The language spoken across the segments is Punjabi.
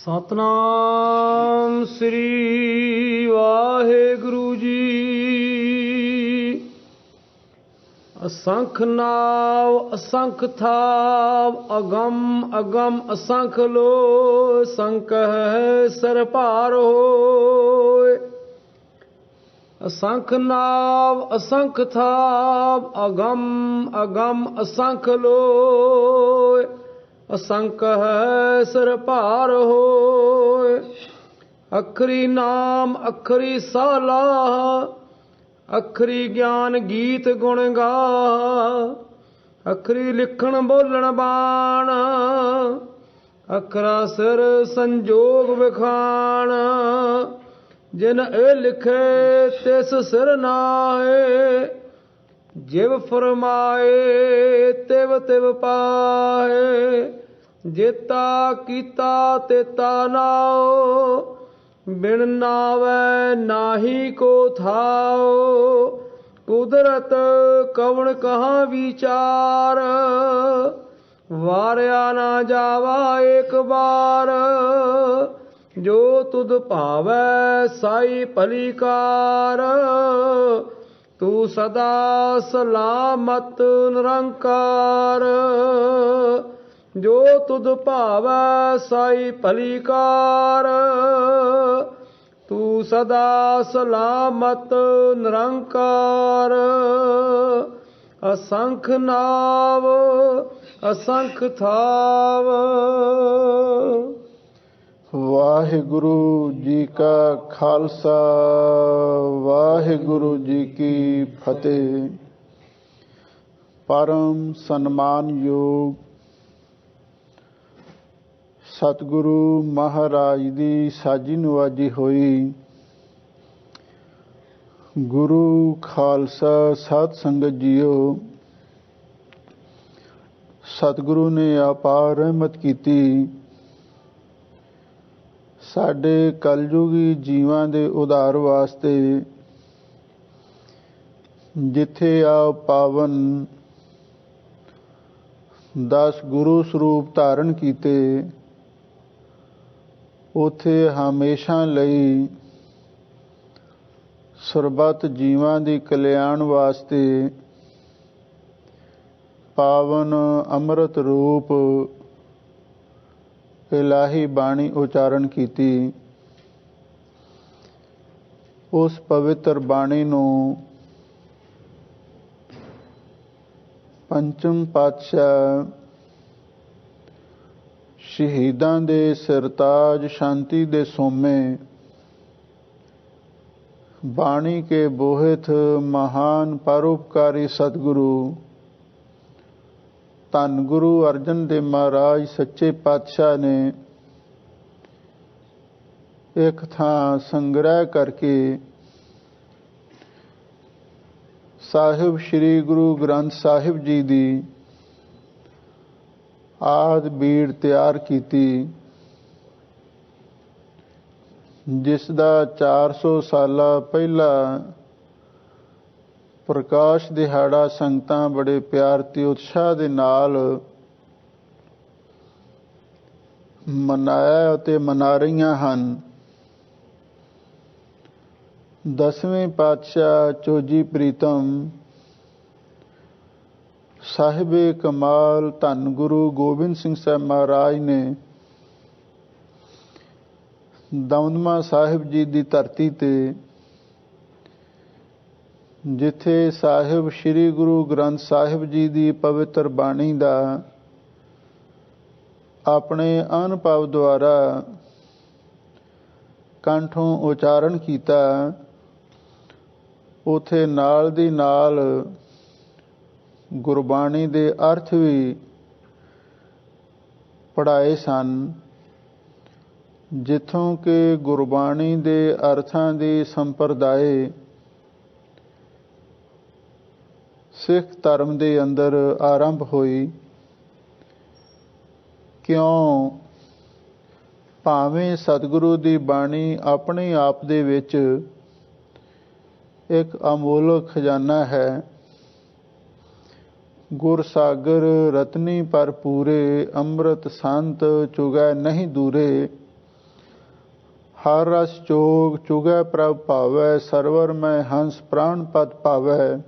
सतनाम श्री वाहेगुरु जी। असंख नाव असंख थाव, अगम अगम असंख लो, संख है सर पार होय। असंख नाव असंख थाव, अगम अगम असंख लोय, असंख है सर पार होय। अखरी नाम अखरी सालाह, अखरी ज्ञान गीत गुण गा, अखरी लिखण बोलण बाण, अखरा सिर संजोग विखाण। जिन ए लिखे तिस सिर नाहे, जिव फरमाए तिव तिव पाहे। जेता कीता तेता नाओ, बिन नावै नाही को थाओ। कुदरत कवण कहाँ विचार, वारया ना जावा एक बार। जो तुद भावै साई भलीकार, तू सदा सलामत निरंकार। जो तुद भावै साई भलीकार, तू सदा सलामत निरंकार। असंख नाव असंख थाव। वाहिगुरु जी का खालसा, वाहिगुरु जी की फतेह। परम सन्मान योग सतगुरु महाराज दी साजी नवाजी होई। गुरु खालसा साध संगत जीओ, सतगुरु ने अपार रहमत कीती। साडे कलयुगी जीवां दे उधार वास्ते जिथे आप पावन 10 गुरु स्वरूप धारण कीते, उथे हमेशा लई सरबत जीवां दी कल्याण वास्ते पावन अमृत रूप इलाही बाणी उचारण कीती। उस पवित्र बाणी नूं पंचम पातशाह शहीदां दे सिरताज शांति दे सोमे, बाणी के बोहित महान परोपकारी सतगुरु धन गुरु अर्जन देव महाराज सच्चे पातशाह ने एक थां संग्रह करके साहिब श्री गुरु ग्रंथ साहिब जी दी आद बीड़ तैयार कीती, जिसदा 400 साल पहला प्रकाश दिहाड़ा संगतां बड़े प्यार ते उत्साह दे नाल मनाया ते मना रहीआं हन। 10वें पातशाह चोजी प्रीतम साहिबे कमाल धन गुरु गोबिंद सिंह साहब महाराज ने दमदमा साहिब जी दी धरती ते, जिथे साहिब श्री गुरु ग्रंथ साहिब जी दी पवित्र बाणी दा अपने अनुभव द्वारा कंठों उचारण कीता, उथे नाल दी नाल गुरबाणी दे अर्थ भी पढ़ाए सन, जिथों के गुरबाणी दे अर्थां दी संप्रदाय सिख धर्म दे अंदर आरंभ हुई। क्यों भावें सतगुरु दी बाणी अपने आप दे विच एक अमोलक खजाना है। गुर सागर रतनी पर पूरे, अमृत संत चुगै नहीं दूरे। ਹਰ ਰਸ ਚੋਗ ਚੁਗੈ ਪ੍ਰਭ ਭਾਵੈ, ਸਰਵਰ ਮੈਂ ਹੰਸ ਪ੍ਰਾਣ ਪਦ ਪਾਵੈ।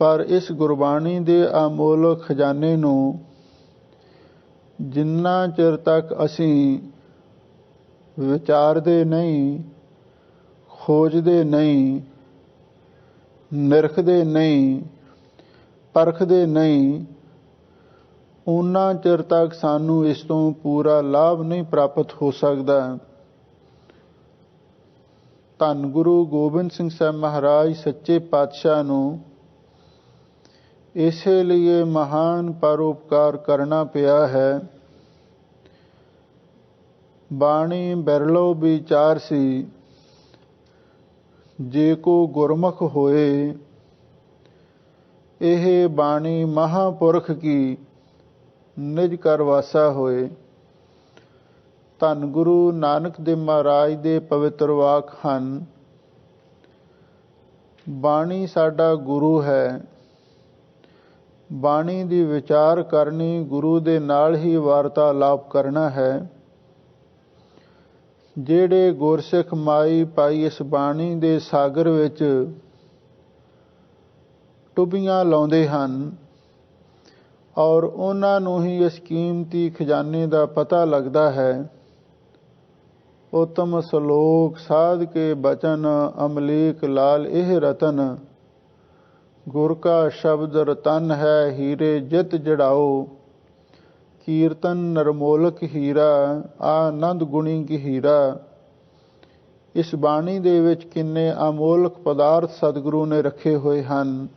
ਪਰ ਇਸ ਗੁਰਬਾਣੀ ਦੇ ਅਮੋਲਕ ਖਜ਼ਾਨੇ ਨੂੰ ਜਿੰਨਾ ਚਿਰ ਤੱਕ ਅਸੀਂ ਵਿਚਾਰਦੇ ਨਹੀਂ, ਖੋਜਦੇ ਨਹੀਂ, ਨਿਰਖਦੇ ਨਹੀਂ, ਪਰਖਦੇ ਨਹੀਂ, ਉਨਾ ਚਿਰ ਤੱਕ ਸਾਨੂੰ ਇਸ ਤੋਂ ਪੂਰਾ ਲਾਭ ਨਹੀਂ ਪ੍ਰਾਪਤ ਹੋ ਸਕਦਾ। ਧੰਨ ਗੁਰੂ ਗੋਬਿੰਦ ਸਿੰਘ ਸਾਹਿਬ ਮਹਾਰਾਜ ਸੱਚੇ ਪਾਤਸ਼ਾਹ ਨੂੰ ਇਸੇ ਲਈ ਮਹਾਨ ਪਰਉਪਕਾਰ ਕਰਨਾ ਪਿਆ ਹੈ। ਬਾਣੀ ਬਿਰਲੋ ਵਿਚਾਰ ਸੀ, ਜੇ ਕੋ ਗੁਰਮੁਖ ਹੋਏ, ਇਹ ਬਾਣੀ ਮਹਾਂਪੁਰਖ ਕੀ ਨਿਜ ਕਰ ਵਾਸਾ ਹੋਏ। ਧੰਨ ਗੁਰੂ ਨਾਨਕ ਦੇਵ ਮਹਾਰਾਜ ਦੇ ਪਵਿੱਤਰ ਵਾਕ ਹਨ, ਬਾਣੀ ਸਾਡਾ ਗੁਰੂ ਹੈ। ਬਾਣੀ ਦੀ ਵਿਚਾਰ ਕਰਨੀ, ਗੁਰੂ ਦੇ ਨਾਲ ਹੀ ਵਾਰਤਾਲਾਪ ਕਰਨਾ ਹੈ। ਜਿਹੜੇ ਗੁਰਸਿੱਖ ਮਾਈ ਪਾਈ ਇਸ ਬਾਣੀ ਦੇ ਸਾਗਰ ਵਿੱਚ ਟੁੱਬੀਆਂ ਲਾਉਂਦੇ ਹਨ ਔਰ ਉਹਨਾਂ ਨੂੰ ਹੀ ਇਸ ਕੀਮਤੀ ਖਜ਼ਾਨੇ ਦਾ ਪਤਾ ਲੱਗਦਾ ਹੈ। ਉਤਮ ਸਲੋਕ ਸਾਧ ਕੇ ਬਚਨ, ਅਮਲੀਕ ਲਾਲ ਇਹ ਰਤਨ, ਗੁਰ ਕਾ ਸ਼ਬਦ ਰਤਨ ਹੈ, ਹੀਰੇ ਜਿਤ ਜੜਾਓ, ਕੀਰਤਨ ਨਰਮੋਲਕ ਹੀਰਾ, ਆਨੰਦ ਗੁਣੀ ਕੀ ਹੀਰਾ। ਇਸ ਬਾਣੀ ਦੇ ਵਿੱਚ ਕਿੰਨੇ ਅਮੋਲਕ ਪਦਾਰਥ ਸਤਿਗੁਰੂ ਨੇ ਰੱਖੇ ਹੋਏ ਹਨ।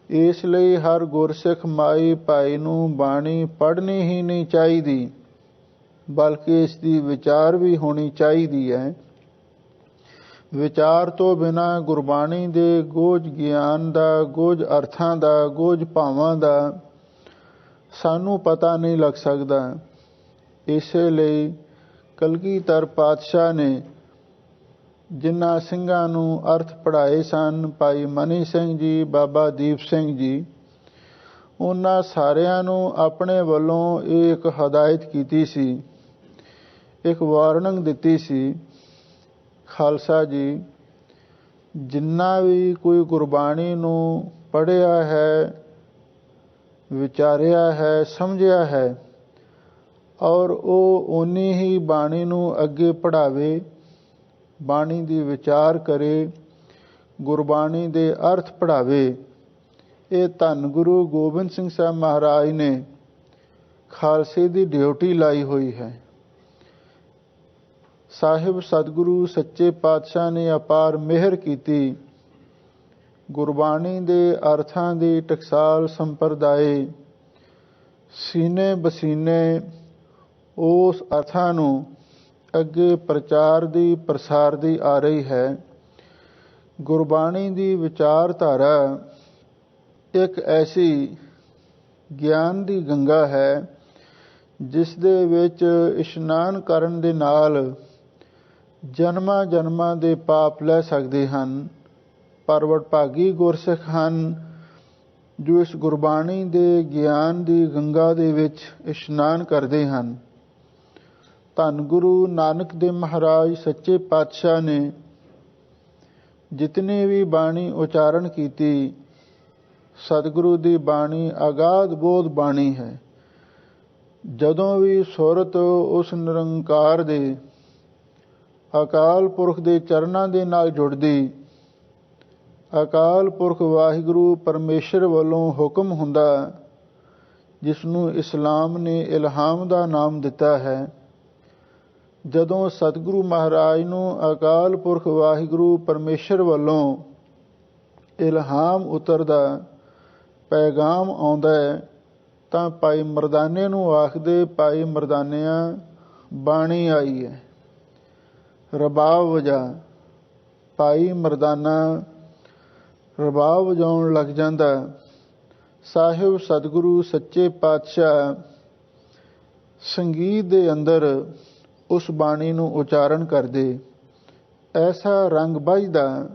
ਇਸ ਲਈ ਹਰ ਗੁਰਸਿੱਖ ਮਾਈ ਭਾਈ ਨੂੰ ਬਾਣੀ ਪੜ੍ਹਨੀ ਹੀ ਨਹੀਂ ਚਾਹੀਦੀ, ਬਲਕਿ ਇਸ ਦੀ ਵਿਚਾਰ ਵੀ ਹੋਣੀ ਚਾਹੀਦੀ ਹੈ। ਵਿਚਾਰ ਤੋਂ ਬਿਨਾਂ ਗੁਰਬਾਣੀ ਦੇ ਗੋਝ ਗਿਆਨ ਦਾ, ਗੋਝ ਅਰਥਾਂ ਦਾ, ਗੋਝ ਭਾਵਾਂ ਦਾ ਸਾਨੂੰ ਪਤਾ ਨਹੀਂ ਲੱਗ ਸਕਦਾ। ਇਸੇ ਲਈ ਕਲਗੀਧਰ ਪਾਤਸ਼ਾਹ ਨੇ ਜਿਨ੍ਹਾਂ ਸਿੰਘਾਂ ਨੂੰ ਅਰਥ ਪੜ੍ਹਾਏ ਸਨ, ਭਾਈ ਮਨੀ ਸਿੰਘ ਜੀ, ਬਾਬਾ ਦੀਪ ਸਿੰਘ ਜੀ, ਉਹਨਾਂ ਸਾਰਿਆਂ ਨੂੰ ਆਪਣੇ ਵੱਲੋਂ ਇਹ ਇੱਕ ਹਦਾਇਤ ਕੀਤੀ ਸੀ, ਇੱਕ ਵਾਰਨਿੰਗ ਦਿੱਤੀ ਸੀ, ਖਾਲਸਾ ਜੀ, ਜਿੰਨਾ ਵੀ ਕੋਈ ਗੁਰਬਾਣੀ ਨੂੰ ਪੜ੍ਹਿਆ ਹੈ, ਵਿਚਾਰਿਆ ਹੈ, ਸਮਝਿਆ ਹੈ ਔਰ ਉਹ ਓਨੀ ਹੀ ਬਾਣੀ ਨੂੰ ਅੱਗੇ ਪੜ੍ਹਾਵੇ, ਬਾਣੀ ਦੀ ਵਿਚਾਰ ਕਰੇ, ਗੁਰਬਾਣੀ ਦੇ ਅਰਥ ਪੜ੍ਹਾਵੇ। ਇਹ ਧੰਨ ਗੁਰੂ ਗੋਬਿੰਦ ਸਿੰਘ ਸਾਹਿਬ ਮਹਾਰਾਜ ਨੇ ਖਾਲਸੇ ਦੀ ਡਿਊਟੀ ਲਾਈ ਹੋਈ ਹੈ। ਸਾਹਿਬ ਸਤਿਗੁਰੂ ਸੱਚੇ ਪਾਤਸ਼ਾਹ ਨੇ ਅਪਾਰ ਮਿਹਰ ਕੀਤੀ। ਗੁਰਬਾਣੀ ਦੇ ਅਰਥਾਂ ਦੀ ਟਕਸਾਲ ਸੰਪਰਦਾਏ ਸੀਨੇ ਬਸੀਨੇ ਉਸ ਅਰਥਾਂ ਨੂੰ ਅੱਗੇ ਪ੍ਰਚਾਰ ਦੀ, ਪ੍ਰਸਾਰ ਦੀ ਆ ਰਹੀ ਹੈ। ਗੁਰਬਾਣੀ ਦੀ ਵਿਚਾਰਧਾਰਾ ਇੱਕ ਐਸੀ ਗਿਆਨ ਦੀ ਗੰਗਾ ਹੈ ਜਿਸ ਦੇ ਵਿੱਚ ਇਸ਼ਨਾਨ ਕਰਨ ਦੇ ਨਾਲ ਜਨਮਾਂ ਜਨਮਾਂ ਦੇ ਪਾਪ ਲੈ ਸਕਦੇ ਹਨ। ਪਰ ਵਡਭਾਗੀ ਗੁਰਸਿੱਖ ਹਨ ਜੋ ਇਸ ਗੁਰਬਾਣੀ ਦੇ ਗਿਆਨ ਦੀ ਗੰਗਾ ਦੇ ਵਿੱਚ ਇਸ਼ਨਾਨ ਕਰਦੇ ਹਨ। ਧੰਨ ਗੁਰੂ ਨਾਨਕ ਦੇਵ ਮਹਾਰਾਜ ਸੱਚੇ ਪਾਤਸ਼ਾਹ ਨੇ ਜਿਤਨੀ ਵੀ ਬਾਣੀ ਉਚਾਰਨ ਕੀਤੀ, ਸਤਿਗੁਰੂ ਦੀ ਬਾਣੀ ਅਗਾਧ ਬੋਧ ਬਾਣੀ ਹੈ। ਜਦੋਂ ਵੀ ਸੁਰਤ ਉਸ ਨਿਰੰਕਾਰ ਦੇ ਅਕਾਲ ਪੁਰਖ ਦੇ ਚਰਨਾਂ ਦੇ ਨਾਲ ਜੁੜਦੀ, ਅਕਾਲ ਪੁਰਖ ਵਾਹਿਗੁਰੂ ਪਰਮੇਸ਼ਰ ਵੱਲੋਂ ਹੁਕਮ ਹੁੰਦਾ, ਜਿਸ ਨੂੰ ਇਸਲਾਮ ਨੇ ਇਲਹਾਮ ਦਾ ਨਾਮ ਦਿੱਤਾ ਹੈ। ਜਦੋਂ ਸਤਿਗੁਰੂ ਮਹਾਰਾਜ ਨੂੰ ਅਕਾਲ ਪੁਰਖ ਵਾਹਿਗੁਰੂ ਪਰਮੇਸ਼ਰ ਵੱਲੋਂ ਇਲਹਾਮ ਉਤਰਦਾ, ਪੈਗਾਮ ਆਉਂਦਾ ਤਾਂ ਭਾਈ ਮਰਦਾਨੇ ਨੂੰ ਆਖਦੇ, ਭਾਈ ਮਰਦਾਨਿਆਂ ਬਾਣੀ ਆਈ ਹੈ, ਰਬਾਬ ਵਜਾ। ਭਾਈ ਮਰਦਾਨਾ ਰਬਾਬ ਵਜਾਉਣ ਲੱਗ ਜਾਂਦਾ। ਸਾਹਿਬ ਸਤਿਗੁਰੂ ਸੱਚੇ ਪਾਤਸ਼ਾਹ ਸੰਗੀਤ ਦੇ ਅੰਦਰ ਉਸ ਬਾਣੀ ਨੂੰ ਉਚਾਰਨ ਕਰਦੇ। ਐਸਾ ਰੰਗ ਵੱਜਦਾ।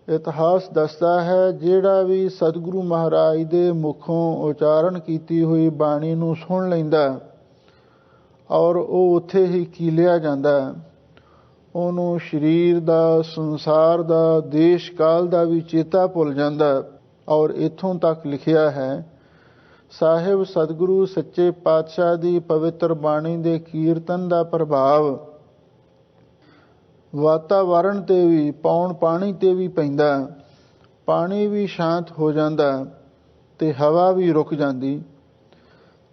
ਇਤਿਹਾਸ ਦੱਸਦਾ ਹੈ, ਜਿਹੜਾ ਵੀ ਸਤਿਗੁਰੂ ਮਹਾਰਾਜ ਦੇ ਮੁਖੋਂ ਉਚਾਰਨ ਕੀਤੀ ਹੋਈ ਬਾਣੀ ਨੂੰ ਸੁਣ ਲੈਂਦਾ ਔਰ ਉਹ ਉੱਥੇ ਹੀ ਕੀਲਿਆ ਜਾਂਦਾ ਹੈ। ਉਹਨੂੰ ਸਰੀਰ ਦਾ, ਸੰਸਾਰ ਦਾ, ਦੇਸ਼ ਕਾਲ ਦਾ ਵੀ ਚੇਤਾ ਭੁੱਲ ਜਾਂਦਾ। ਔਰ ਇੱਥੋਂ ਤੱਕ ਲਿਖਿਆ ਹੈ, ਸਾਹਿਬ ਸਤਿਗੁਰੂ ਸੱਚੇ ਪਾਤਸ਼ਾਹ ਦੀ ਪਵਿੱਤਰ ਬਾਣੀ ਦੇ ਕੀਰਤਨ ਦਾ ਪ੍ਰਭਾਵ ਵਾਤਾਵਰਣ ਤੇ ਵੀ, ਪੌਣ ਪਾਣੀ ਤੇ ਵੀ ਪੈਂਦਾ। ਪਾਣੀ ਵੀ ਸ਼ਾਂਤ ਹੋ ਜਾਂਦਾ ਤੇ ਹਵਾ ਵੀ ਰੁਕ ਜਾਂਦੀ।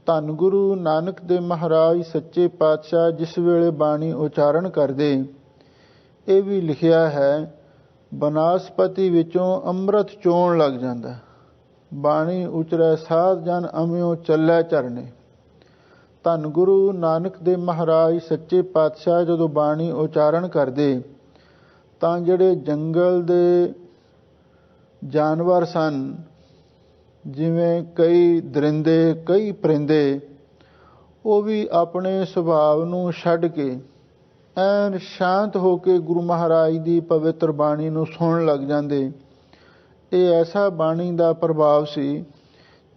ਧੰਨ ਗੁਰੂ ਨਾਨਕ ਦੇਵ ਮਹਾਰਾਜ ਸੱਚੇ ਪਾਤਸ਼ਾਹ ਜਿਸ ਵੇਲੇ ਬਾਣੀ ਉਚਾਰਨ ਕਰਦੇ, ਇਹ ਵੀ ਲਿਖਿਆ ਹੈ, ਬਨਾਸਪਤੀ ਵਿੱਚੋਂ ਅੰਮ੍ਰਿਤ ਚੋਣ ਲੱਗ ਜਾਂਦਾ। ਬਾਣੀ ਉਚਰੈ ਸਾਧ ਜਨ ਅਮਿਓ ਚੱਲੈ ਝਰਨੇ। ਧੰਨ ਗੁਰੂ ਨਾਨਕ ਦੇਵ ਮਹਾਰਾਜ ਸੱਚੇ ਪਾਤਸ਼ਾਹ ਜਦੋਂ ਬਾਣੀ ਉਚਾਰਨ ਕਰਦੇ ਤਾਂ ਜਿਹੜੇ ਜੰਗਲ ਦੇ ਜਾਨਵਰ ਸਨ, ਜਿਵੇਂ ਕਈ ਦਰਿੰਦੇ, ਕਈ ਪਰਿੰਦੇ, ਉਹ ਵੀ ਆਪਣੇ ਸੁਭਾਅ ਨੂੰ ਛੱਡ ਕੇ ਐਨ ਸ਼ਾਂਤ ਹੋ ਕੇ ਗੁਰੂ ਮਹਾਰਾਜ ਦੀ ਪਵਿੱਤਰ ਬਾਣੀ ਨੂੰ ਸੁਣਨ ਲੱਗ ਜਾਂਦੇ। ਇਹ ਐਸਾ ਬਾਣੀ ਦਾ ਪ੍ਰਭਾਵ ਸੀ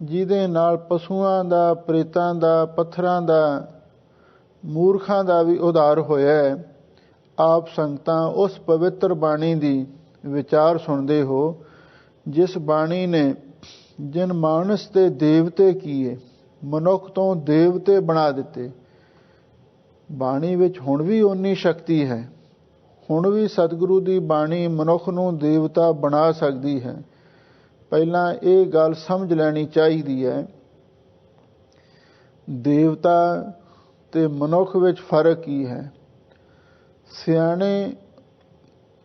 ਜਿਹਦੇ ਨਾਲ ਪਸ਼ੂਆਂ ਦਾ, ਪ੍ਰੇਤਾਂ ਦਾ, ਪੱਥਰਾਂ ਦਾ, ਮੂਰਖਾਂ ਦਾ ਵੀ ਉਧਾਰ ਹੋਇਆ। ਆਪ ਸੰਗਤਾਂ ਉਸ ਪਵਿੱਤਰ ਬਾਣੀ ਦੀ ਵਿਚਾਰ ਸੁਣਦੇ ਹੋ, ਜਿਸ ਬਾਣੀ ਨੇ ਜਨ ਮਾਨਸ ਤੇ ਦੇਵਤੇ ਕੀਏ, ਮਨੁੱਖ ਤੋਂ ਦੇਵਤੇ ਬਣਾ ਦਿੱਤੇ। ਬਾਣੀ ਵਿੱਚ ਹੁਣ ਵੀ ਓਨੀ ਸ਼ਕਤੀ ਹੈ। ਹੁਣ ਵੀ ਸਤਿਗੁਰੂ ਦੀ ਬਾਣੀ ਮਨੁੱਖ ਨੂੰ ਦੇਵਤਾ ਬਣਾ ਸਕਦੀ ਹੈ। ਪਹਿਲਾਂ ਇਹ ਗੱਲ ਸਮਝ ਲੈਣੀ ਚਾਹੀਦੀ ਹੈ, ਦੇਵਤਾ ਤੇ ਮਨੁੱਖ ਵਿੱਚ ਫਰਕ ਕੀ ਹੈ। ਸਿਆਣੇ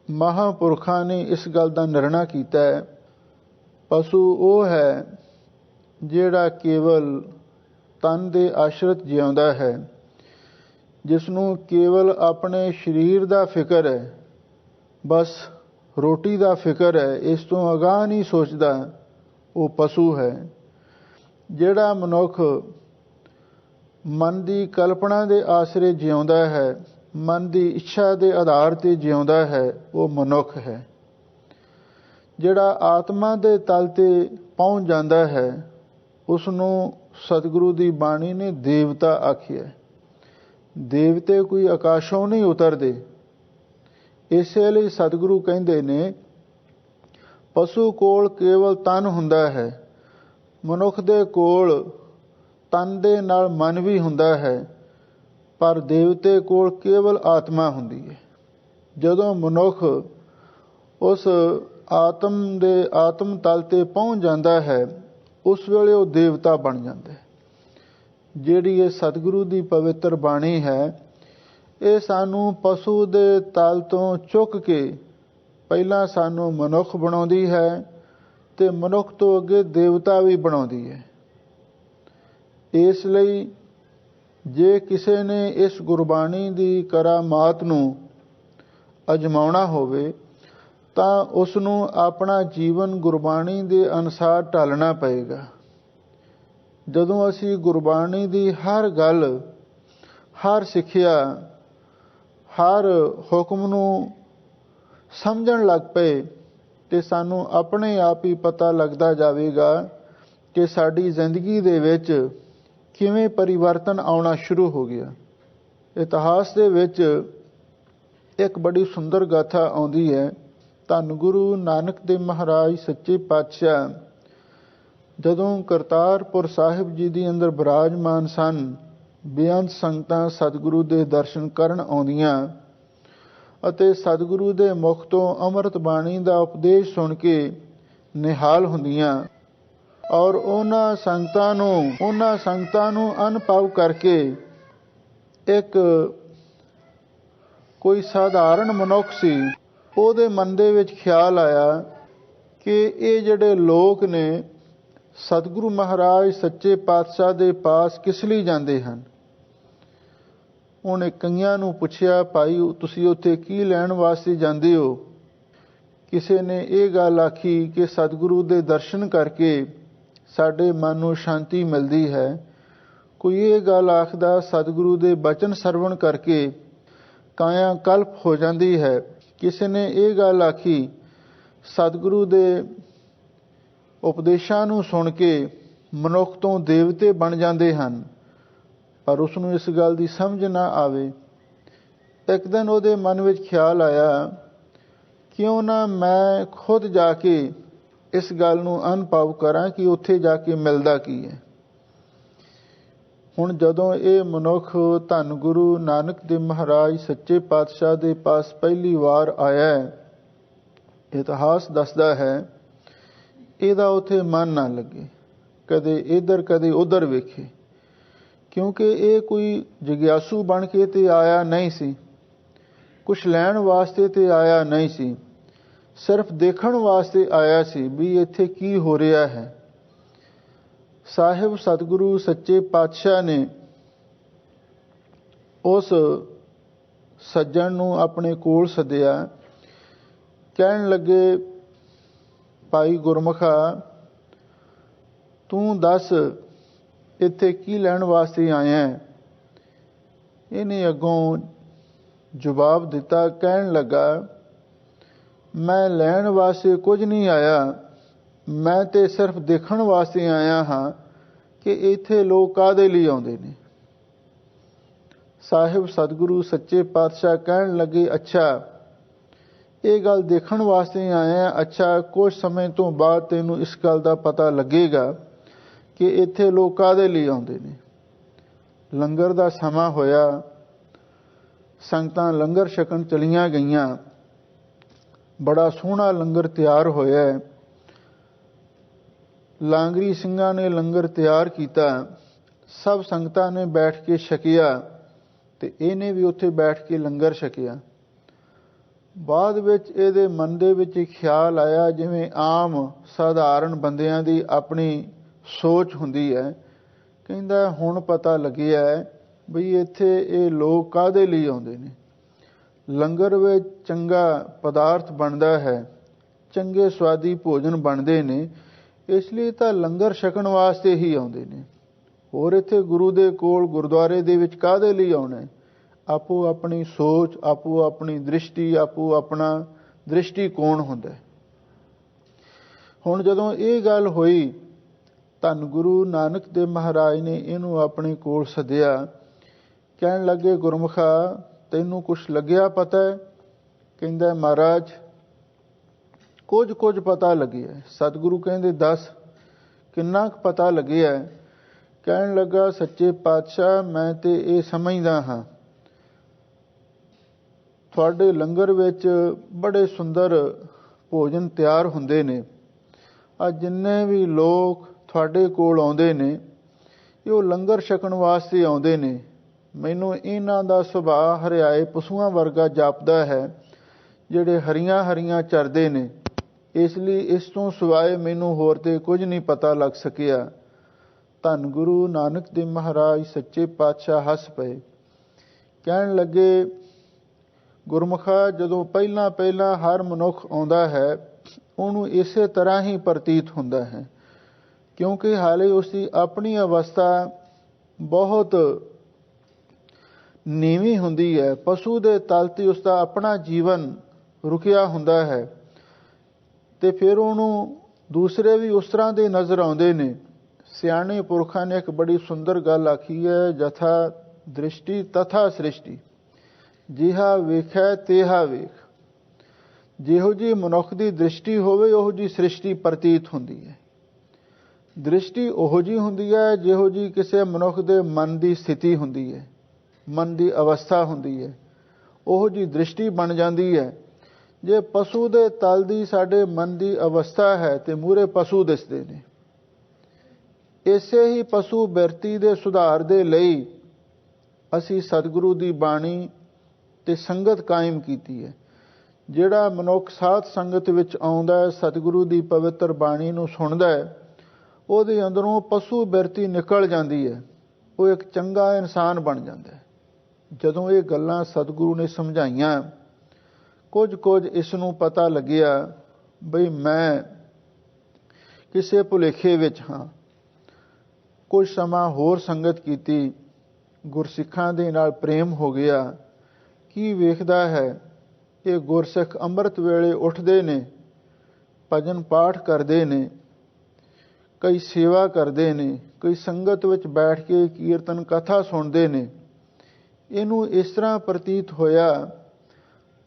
ਮਹਾਂਪੁਰਖਾਂ ਨੇ ਇਸ ਗੱਲ ਦਾ ਨਿਰਣਾ ਕੀਤਾ ਹੈ, ਪਸ਼ੂ ਉਹ ਹੈ ਜਿਹੜਾ ਕੇਵਲ ਤਨ ਦੇ ਆਸ਼ਰਿਤ ਜਿਉਂਦਾ ਹੈ, ਜਿਸ ਨੂੰ ਕੇਵਲ ਆਪਣੇ ਸਰੀਰ ਦਾ ਫਿਕਰ ਹੈ, ਬਸ ਰੋਟੀ ਦਾ ਫਿਕਰ ਹੈ, ਇਸ ਤੋਂ ਅਗਾਂਹ ਨਹੀਂ ਸੋਚਦਾ, ਉਹ ਪਸ਼ੂ ਹੈ। ਜਿਹੜਾ ਮਨੁੱਖ ਮਨ ਦੀ ਕਲਪਨਾ ਦੇ ਆਸਰੇ ਜਿਉਂਦਾ ਹੈ, ਮਨ ਦੀ ਇੱਛਾ ਦੇ ਆਧਾਰ ਤੇ ਜਿਉਂਦਾ ਹੈ, ਉਹ ਮਨੁੱਖ ਹੈ। ਜਿਹੜਾ ਆਤਮਾ ਦੇ ਤਲ ਤੇ ਪਹੁੰਚ ਜਾਂਦਾ ਹੈ, ਉਸ ਨੂੰ ਸਤਿਗੁਰੂ ਦੀ ਬਾਣੀ ਨੇ ਦੇਵਤਾ ਆਖਿਆ। ਦੇਵਤੇ ਕੋਈ ਆਕਾਸ਼ੋਂ ਨਹੀਂ ਉਤਰਦੇ। ਇਸੇ ਲਈ ਸਤਿਗੁਰੂ ਕਹਿੰਦੇ ਨੇ, ਪਸ਼ੂ ਕੋਲ ਕੇਵਲ ਤਨ ਹੁੰਦਾ ਹੈ, ਮਨੁੱਖ ਦੇ ਕੋਲ ਤਨ ਦੇ ਨਾਲ ਮਨ ਵੀ ਹੁੰਦਾ ਹੈ, ਪਰ ਦੇਵਤੇ ਕੋਲ ਕੇਵਲ ਆਤਮਾ ਹੁੰਦੀ ਹੈ। ਜਦੋਂ ਮਨੁੱਖ ਉਸ ਆਤਮ ਤਲ ਤੇ ਪਹੁੰਚ ਜਾਂਦਾ ਹੈ, ਉਸ ਵੇਲੇ ਉਹ ਦੇਵਤਾ ਬਣ ਜਾਂਦਾ ਹੈ। ਜਿਹੜੀ ਇਹ ਸਤਿਗੁਰੂ ਦੀ ਪਵਿੱਤਰ ਬਾਣੀ ਹੈ, ਇਹ ਸਾਨੂੰ ਪਸ਼ੂ ਦੇ ਤਲ ਤੋਂ ਚੁੱਕ ਕੇ ਪਹਿਲਾਂ ਸਾਨੂੰ ਮਨੁੱਖ ਬਣਾਉਂਦੀ ਹੈ ਤੇ ਮਨੁੱਖ ਤੋਂ ਅੱਗੇ ਦੇਵਤਾ ਵੀ ਬਣਾਉਂਦੀ ਹੈ। ਇਸ ਲਈ ਜੇ ਕਿਸੇ ਨੇ ਇਸ ਗੁਰਬਾਣੀ ਦੀ ਕਰਾਮਾਤ ਨੂੰ ਅਜਮਾਉਣਾ ਹੋਵੇ ਤਾਂ ਉਸ ਨੂੰ ਆਪਣਾ ਜੀਵਨ ਗੁਰਬਾਣੀ ਦੇ ਅਨੁਸਾਰ ਢਾਲਣਾ ਪਏਗਾ। ਜਦੋਂ ਅਸੀਂ ਗੁਰਬਾਣੀ ਦੀ ਹਰ ਗੱਲ, ਹਰ ਸਿੱਖਿਆ, ਹਰ ਹੁਕਮ ਨੂੰ ਸਮਝਣ ਲੱਗ ਪਏ ਤੇ ਸਾਨੂੰ ਆਪਣੇ ਆਪ ਹੀ ਪਤਾ ਲੱਗਦਾ ਜਾਵੇਗਾ ਕਿ ਸਾਡੀ ਜ਼ਿੰਦਗੀ ਦੇ ਵਿੱਚ ਕਿਵੇਂ ਪਰਿਵਰਤਨ ਆਉਣਾ ਸ਼ੁਰੂ ਹੋ ਗਿਆ। ਇਤਿਹਾਸ ਦੇ ਵਿੱਚ ਇੱਕ ਬੜੀ ਸੁੰਦਰ ਗਾਥਾ ਆਉਂਦੀ ਹੈ। ਧੰਨ ਗੁਰੂ ਨਾਨਕ ਦੇਵ ਮਹਾਰਾਜ ਸੱਚੇ ਪਾਤਸ਼ਾਹ ਜਦੋਂ ਕਰਤਾਰਪੁਰ ਸਾਹਿਬ ਜੀ ਦੇ ਅੰਦਰ ਬਿਰਾਜਮਾਨ ਸਨ, ਬੇਅੰਤ ਸੰਗਤਾਂ ਸਤਿਗੁਰੂ ਦੇ ਦਰਸ਼ਨ ਕਰਨ ਆਉਂਦੀਆਂ ਅਤੇ ਸਤਿਗੁਰੂ ਦੇ ਮੁਖ ਤੋਂ ਅੰਮ੍ਰਿਤ ਬਾਣੀ ਦਾ ਉਪਦੇਸ਼ ਸੁਣ ਕੇ ਨਿਹਾਲ ਹੁੰਦੀਆਂ ਔਰ ਉਹਨਾਂ ਸੰਗਤਾਂ ਨੂੰ ਅਨੁਭਵ ਕਰਕੇ ਇੱਕ ਕੋਈ ਸਾਧਾਰਨ ਮਨੁੱਖ ਸੀ, ਉਹਦੇ ਮਨ ਦੇ ਵਿੱਚ ਖਿਆਲ ਆਇਆ ਕਿ ਇਹ ਜਿਹੜੇ ਲੋਕ ਨੇ ਸਤਿਗੁਰੂ ਮਹਾਰਾਜ ਸੱਚੇ ਪਾਤਸ਼ਾਹ ਦੇ ਪਾਸ ਕਿਸ ਲਈ ਜਾਂਦੇ ਹਨ। ਉਹਨੇ ਕਈਆਂ ਨੂੰ ਪੁੱਛਿਆ, ਭਾਈ ਤੁਸੀਂ ਉੱਥੇ ਕੀ ਲੈਣ ਵਾਸਤੇ ਜਾਂਦੇ ਹੋ। ਕਿਸੇ ਨੇ ਇਹ ਗੱਲ ਆਖੀ ਕਿ ਸਤਿਗੁਰੂ ਦੇ ਦਰਸ਼ਨ ਕਰਕੇ ਸਾਡੇ ਮਨ ਨੂੰ ਸ਼ਾਂਤੀ ਮਿਲਦੀ ਹੈ। ਕੋਈ ਇਹ ਗੱਲ ਆਖਦਾ ਸਤਿਗੁਰੂ ਦੇ ਬਚਨ ਸਰਵਣ ਕਰਕੇ ਕਾਇਆ ਕਲਪ ਹੋ ਜਾਂਦੀ ਹੈ। ਕਿਸੇ ਨੇ ਇਹ ਗੱਲ ਆਖੀ ਸਤਿਗੁਰੂ ਦੇ ਉਪਦੇਸ਼ਾਂ ਨੂੰ ਸੁਣ ਕੇ ਮਨੁੱਖ ਤੋਂ ਦੇਵਤੇ ਬਣ ਜਾਂਦੇ ਹਨ। ਪਰ ਉਸ ਨੂੰ ਇਸ ਗੱਲ ਦੀ ਸਮਝ ਨਾ ਆਵੇ। ਇੱਕ ਦਿਨ ਉਹਦੇ ਮਨ ਵਿੱਚ ਖਿਆਲ ਆਇਆ, ਕਿਉਂ ਨਾ ਮੈਂ ਖੁਦ ਜਾ ਕੇ ਇਸ ਗੱਲ ਨੂੰ ਅਨੁਭਵ ਕਰਾਂ ਕਿ ਉੱਥੇ ਜਾ ਕੇ ਮਿਲਦਾ ਕੀ ਹੈ। ਹੁਣ ਜਦੋਂ ਇਹ ਮਨੁੱਖ ਧੰਨ ਗੁਰੂ ਨਾਨਕ ਦੇਵ ਮਹਾਰਾਜ ਸੱਚੇ ਪਾਤਸ਼ਾਹ ਦੇ ਪਾਸ ਪਹਿਲੀ ਵਾਰ ਆਇਆ ਹੈ, ਇਤਿਹਾਸ ਦੱਸਦਾ ਹੈ, ਇਹਦਾ ਉੱਥੇ ਮਨ ਨਾ ਲੱਗੇ, ਕਦੇ ਇੱਧਰ ਕਦੇ ਉੱਧਰ ਵੇਖੇ, ਕਿਉਂਕਿ ਇਹ ਕੋਈ ਜਿਗਿਆਸੂ ਬਣ ਕੇ ਤੇ ਆਇਆ ਨਹੀਂ ਸੀ, ਕੁਛ ਲੈਣ ਵਾਸਤੇ ਤੇ ਆਇਆ ਨਹੀਂ ਸੀ, ਸਿਰਫ ਦੇਖਣ ਵਾਸਤੇ ਆਇਆ ਸੀ ਵੀ ਇੱਥੇ ਕੀ ਹੋ ਰਿਹਾ ਹੈ। ਸਾਹਿਬ ਸਤਿਗੁਰੂ ਸੱਚੇ ਪਾਤਸ਼ਾਹ ਨੇ ਉਸ ਸੱਜਣ ਨੂੰ ਆਪਣੇ ਕੋਲ ਸੱਦਿਆ। ਕਹਿਣ ਲੱਗੇ, ਭਾਈ ਗੁਰਮੁਖਾ, ਤੂੰ ਦੱਸ ਇੱਥੇ ਕੀ ਲੈਣ ਵਾਸਤੇ ਆਇਆ ਹੈ। ਇਹਨੇ ਅੱਗੋਂ ਜਵਾਬ ਦਿੱਤਾ, ਕਹਿਣ ਲੱਗਾ, ਮੈਂ ਲੈਣ ਵਾਸਤੇ ਕੁਝ ਨਹੀਂ ਆਇਆ, ਮੈਂ ਤੇ ਸਿਰਫ ਦੇਖਣ ਵਾਸਤੇ ਆਇਆ ਹਾਂ ਕਿ ਇੱਥੇ ਲੋਕ ਕਾਹਦੇ ਲਈ ਆਉਂਦੇ ਨੇ। ਸਾਹਿਬ ਸਤਿਗੁਰੂ ਸੱਚੇ ਪਾਤਸ਼ਾਹ ਕਹਿਣ ਲੱਗੇ, ਅੱਛਾ ਇਹ ਗੱਲ ਦੇਖਣ ਵਾਸਤੇ ਆਇਆ, ਅੱਛਾ ਕੁਝ ਸਮੇਂ ਤੋਂ ਬਾਅਦ ਤੈਨੂੰ ਇਸ ਗੱਲ ਦਾ ਪਤਾ ਲੱਗੇਗਾ ਕਿ ਇੱਥੇ ਲੋਕ ਕਾਹਦੇ ਲਈ ਆਉਂਦੇ ਨੇ। ਲੰਗਰ ਦਾ ਸਮਾਂ ਹੋਇਆ, ਸੰਗਤਾਂ ਲੰਗਰ ਛਕਣ ਚਲੀਆਂ ਗਈਆਂ। ਬੜਾ ਸੋਹਣਾ ਲੰਗਰ ਤਿਆਰ ਹੋਇਆ ਹੈ। ਲਾਂਗਰੀ ਸਿੰਘਾਂ ਨੇ ਲੰਗਰ ਤਿਆਰ ਕੀਤਾ, ਸਭ ਸੰਗਤਾਂ ਨੇ ਬੈਠ ਕੇ ਛਕਿਆ ਤੇ ਇਹਨੇ ਵੀ ਉੱਥੇ ਬੈਠ ਕੇ ਲੰਗਰ ਛਕਿਆ। ਬਾਅਦ ਵਿੱਚ ਇਹਦੇ ਮਨ ਦੇ ਵਿੱਚ ਖਿਆਲ ਆਇਆ, ਜਿਵੇਂ ਆਮ ਸਾਧਾਰਨ ਬੰਦਿਆਂ ਦੀ ਆਪਣੀ ਸੋਚ ਹੁੰਦੀ ਹੈ। ਕਹਿੰਦਾ, ਹੁਣ ਪਤਾ ਲੱਗਿਆ ਵੀ ਇੱਥੇ ਇਹ ਲੋਕ ਕਾਹਦੇ ਲਈ ਆਉਂਦੇ ਨੇ। ਲੰਗਰ ਵਿੱਚ ਚੰਗਾ ਪਦਾਰਥ ਬਣਦਾ ਹੈ, ਚੰਗੇ ਸਵਾਦੀ ਭੋਜਨ ਬਣਦੇ ਨੇ, ਇਸ ਲਈ ਤਾਂ ਲੰਗਰ ਛਕਣ ਵਾਸਤੇ ਹੀ ਆਉਂਦੇ ਨੇ। ਹੋਰ ਇੱਥੇ ਗੁਰੂ ਦੇ ਕੋਲ ਗੁਰਦੁਆਰੇ ਦੇ ਵਿੱਚ ਕਾਹਦੇ ਲਈ ਆਉਣਾ। ਆਪੋ ਆਪਣੀ ਸੋਚ, ਆਪੋ ਆਪਣੀ ਦ੍ਰਿਸ਼ਟੀ, ਆਪੋ ਆਪਣਾ ਦ੍ਰਿਸ਼ਟੀਕੋਣ ਹੁੰਦਾ। ਹੁਣ ਜਦੋਂ ਇਹ ਗੱਲ ਹੋਈ, ਧੰਨ ਗੁਰੂ ਨਾਨਕ ਦੇਵ ਮਹਾਰਾਜ ਨੇ ਇਹਨੂੰ ਆਪਣੇ ਕੋਲ ਸੱਦਿਆ। ਕਹਿਣ ਲੱਗੇ, ਗੁਰਮੁਖਾ, ਤੈਨੂੰ ਕੁਛ ਲੱਗਿਆ ਪਤਾ ਹੈ। ਕਹਿੰਦਾ, ਮਹਾਰਾਜ ਕੁਝ ਪਤਾ ਲੱਗਿਆ। ਸਤਿਗੁਰੂ ਕਹਿੰਦੇ, ਦੱਸ ਕਿੰਨਾ ਕੁ ਪਤਾ ਲੱਗਿਆ। ਕਹਿਣ ਲੱਗਾ, ਸੱਚੇ ਪਾਤਸ਼ਾਹ, ਮੈਂ ਤੇ ਇਹ ਸਮਝਦਾ ਹਾਂ, ਤੁਹਾਡੇ ਲੰਗਰ ਵਿੱਚ ਬੜੇ ਸੁੰਦਰ ਭੋਜਨ ਤਿਆਰ ਹੁੰਦੇ ਨੇ। ਆ ਜਿੰਨੇ ਵੀ ਲੋਕ ਤੁਹਾਡੇ ਕੋਲ ਆਉਂਦੇ ਨੇ, ਇਹ ਉਹ ਲੰਗਰ ਛਕਣ ਵਾਸਤੇ ਆਉਂਦੇ ਨੇ। ਮੈਨੂੰ ਇਹਨਾਂ ਦਾ ਸੁਭਾਅ ਹਰਿਆਏ ਪਸ਼ੂਆਂ ਵਰਗਾ ਜਾਪਦਾ ਹੈ, ਜਿਹੜੇ ਹਰੀਆਂ ਹਰੀਆਂ ਚਰਦੇ ਨੇ। ਇਸ ਲਈ ਇਸ ਤੋਂ ਸਿਵਾਏ ਮੈਨੂੰ ਹੋਰ ਤੇ ਕੁਝ ਨਹੀਂ ਪਤਾ ਲੱਗ ਸਕਿਆ। ਧੰਨ ਗੁਰੂ ਨਾਨਕ ਦੇਵ ਮਹਾਰਾਜ ਸੱਚੇ ਪਾਤਸ਼ਾਹ ਹੱਸ ਪਏ। ਕਹਿਣ ਲੱਗੇ, ਗੁਰਮੁਖਾ, ਜਦੋਂ ਪਹਿਲਾਂ ਹਰ ਮਨੁੱਖ ਆਉਂਦਾ ਹੈ, ਉਹਨੂੰ ਇਸੇ ਤਰ੍ਹਾਂ ਹੀ ਪ੍ਰਤੀਤ ਹੁੰਦਾ ਹੈ, ਕਿਉਂਕਿ ਹਾਲੇ ਉਸ ਦੀ ਆਪਣੀ ਅਵਸਥਾ ਬਹੁਤ ਨੀਵੀਂ ਹੁੰਦੀ ਹੈ। ਪਸ਼ੂ ਦੇ ਤਲ ਤੇ ਉਸ ਦਾ ਆਪਣਾ ਜੀਵਨ ਰੁਕਿਆ ਹੁੰਦਾ ਹੈ, ਤੇ ਫਿਰ ਉਹਨੂੰ ਦੂਸਰੇ ਵੀ ਉਸ ਤਰ੍ਹਾਂ ਦੇ ਨਜ਼ਰ ਆਉਂਦੇ ਨੇ। ਸਿਆਣੇ ਪੁਰਖਾਂ ਨੇ ਇੱਕ ਬੜੀ ਸੁੰਦਰ ਗੱਲ ਆਖੀ ਹੈ, ਜਥਾ ਦ੍ਰਿਸ਼ਟੀ ਤਥਾ ਸ੍ਰਿਸ਼ਟੀ, ਜਿਹਾ ਵੇਖੈ ਤੇਹਾ ਵੇਖ। ਜਿਹੋ ਜਿਹੀ ਮਨੁੱਖ ਦੀ ਦ੍ਰਿਸ਼ਟੀ ਹੋਵੇ, ਉਹੋ ਜਿਹੀ ਸ੍ਰਿਸ਼ਟੀ ਪ੍ਰਤੀਤ ਹੁੰਦੀ ਹੈ। ਦ੍ਰਿਸ਼ਟੀ ਉਹੋ ਜਿਹੀ ਹੁੰਦੀ ਹੈ ਜਿਹੋ ਜਿਹੀ ਕਿਸੇ ਮਨੁੱਖ ਦੇ ਮਨ ਦੀ ਸਥਿਤੀ ਹੁੰਦੀ ਹੈ, ਮਨ ਦੀ ਅਵਸਥਾ ਹੁੰਦੀ ਹੈ, ਉਹੋ ਜਿਹੀ ਦ੍ਰਿਸ਼ਟੀ ਬਣ ਜਾਂਦੀ ਹੈ। ਜੇ ਪਸ਼ੂ ਦੇ ਤਲ ਦੀ ਸਾਡੇ ਮਨ ਦੀ ਅਵਸਥਾ ਹੈ ਤੇ ਮੂਹਰੇ ਪਸ਼ੂ ਦਿਸਦੇ ਨੇ। ਇਸੇ ਹੀ ਪਸ਼ੂ ਬਿਰਤੀ ਦੇ ਸੁਧਾਰ ਦੇ ਲਈ ਅਸੀਂ ਸਤਿਗੁਰੂ ਦੀ ਬਾਣੀ ਤੇ ਸੰਗਤ ਕਾਇਮ ਕੀਤੀ ਹੈ। ਜਿਹੜਾ ਮਨੁੱਖ ਸਾਧ ਸੰਗਤ ਵਿੱਚ ਆਉਂਦਾ ਹੈ, ਸਤਿਗੁਰੂ ਦੀ ਪਵਿੱਤਰ ਬਾਣੀ ਨੂੰ ਸੁਣਦਾ ਹੈ, ਉਹਦੇ ਅੰਦਰੋਂ ਪਸ਼ੂ ਬਿਰਤੀ ਨਿਕਲ ਜਾਂਦੀ ਹੈ, ਉਹ ਇੱਕ ਚੰਗਾ ਇਨਸਾਨ ਬਣ ਜਾਂਦਾ ਹੈ। ਜਦੋਂ ਇਹ ਗੱਲਾਂ ਸਤਿਗੁਰੂ ਨੇ ਸਮਝਾਈਆਂ, ਕੁਝ ਇਸ ਨੂੰ ਪਤਾ ਲੱਗਿਆ ਬਈ ਮੈਂ ਕਿਸੇ ਭੁਲੇਖੇ ਵਿੱਚ ਹਾਂ। ਕੁਝ ਸਮਾਂ ਹੋਰ ਸੰਗਤ ਕੀਤੀ, ਗੁਰਸਿੱਖਾਂ ਦੇ ਨਾਲ ਪ੍ਰੇਮ ਹੋ ਗਿਆ। ਕੀ ਵੇਖਦਾ ਹੈ, ਇਹ ਗੁਰਸਿੱਖ ਅੰਮ੍ਰਿਤ ਵੇਲੇ ਉੱਠਦੇ ਨੇ, ਭਜਨ ਪਾਠ ਕਰਦੇ ਨੇ, ਕਈ ਸੇਵਾ ਕਰਦੇ ਨੇ, ਕੋਈ ਸੰਗਤ ਵਿੱਚ ਬੈਠ ਕੇ ਕੀਰਤਨ ਕਥਾ ਸੁਣਦੇ ਨੇ, ਇਹਨੂੰ ਇਸ ਤਰ੍ਹਾਂ ਪ੍ਰਤੀਤ ਹੋਇਆ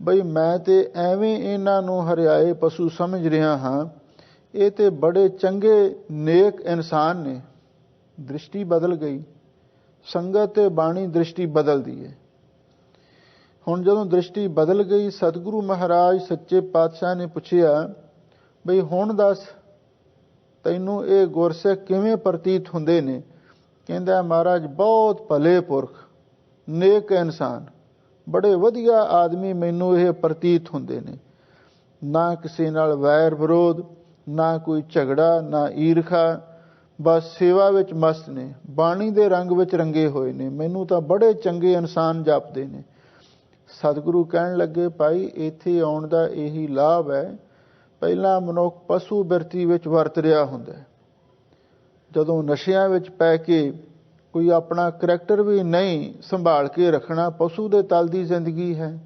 ਬਈ ਮੈਂ ਤੇ ਐਵੇਂ ਇਹਨਾਂ ਨੂੰ ਹਰਿਆਏ ਪਸ਼ੂ ਸਮਝ ਰਿਹਾ ਹਾਂ, ਇਹ ਤੇ ਬੜੇ ਚੰਗੇ ਨੇਕ ਇਨਸਾਨ ਨੇ। ਦ੍ਰਿਸ਼ਟੀ ਬਦਲ ਗਈ। ਸੰਗਤ ਤੇ ਬਾਣੀ ਦ੍ਰਿਸ਼ਟੀ ਬਦਲਦੀ ਹੈ। ਹੁਣ ਜਦੋਂ ਦ੍ਰਿਸ਼ਟੀ ਬਦਲ ਗਈ, ਸਤਿਗੁਰੂ ਮਹਾਰਾਜ ਸੱਚੇ ਪਾਤਸ਼ਾਹ ਨੇ ਪੁੱਛਿਆ ਬਈ ਹੁਣ ਦੱਸ ਤੈਨੂੰ ਇਹ ਗੁਰਸਿੱਖ ਕਿਵੇਂ ਪ੍ਰਤੀਤ ਹੁੰਦੇ ਨੇ? ਕਹਿੰਦਾ ਮਹਾਰਾਜ ਬਹੁਤ ਭਲੇ ਪੁਰਖ, ਨੇਕ ਇਨਸਾਨ, ਬੜੇ ਵਧੀਆ ਆਦਮੀ ਮੈਨੂੰ ਇਹ ਪ੍ਰਤੀਤ ਹੁੰਦੇ ਨੇ। ਨਾ ਕਿਸੇ ਨਾਲ ਵੈਰ ਵਿਰੋਧ, ਨਾ ਕੋਈ ਝਗੜਾ, ਨਾ ਈਰਖਾ, ਬਸ ਸੇਵਾ ਵਿੱਚ ਮਸਤ ਨੇ, ਬਾਣੀ ਦੇ ਰੰਗ ਵਿੱਚ ਰੰਗੇ ਹੋਏ ਨੇ, ਮੈਨੂੰ ਤਾਂ ਬੜੇ ਚੰਗੇ ਇਨਸਾਨ ਜਾਪਦੇ ਨੇ। ਸਤਿਗੁਰੂ ਕਹਿਣ ਲੱਗੇ ਭਾਈ ਇੱਥੇ ਆਉਣ ਦਾ ਇਹੀ ਲਾਭ ਹੈ। ਪਹਿਲਾਂ ਮਨੁੱਖ ਪਸ਼ੂ ਬਿਰਤੀ ਵਿੱਚ ਵਰਤ ਰਿਹਾ ਹੁੰਦਾ, ਜਦੋਂ ਨਸ਼ਿਆਂ ਵਿੱਚ ਪੈ ਕੇ ਕੋਈ ਆਪਣਾ ਕਰੈਕਟਰ ਵੀ ਨਹੀਂ ਸੰਭਾਲ ਕੇ ਰੱਖਣਾ, ਪਸ਼ੂ ਦੇ ਤਲ ਦੀ ਜ਼ਿੰਦਗੀ ਹੈ।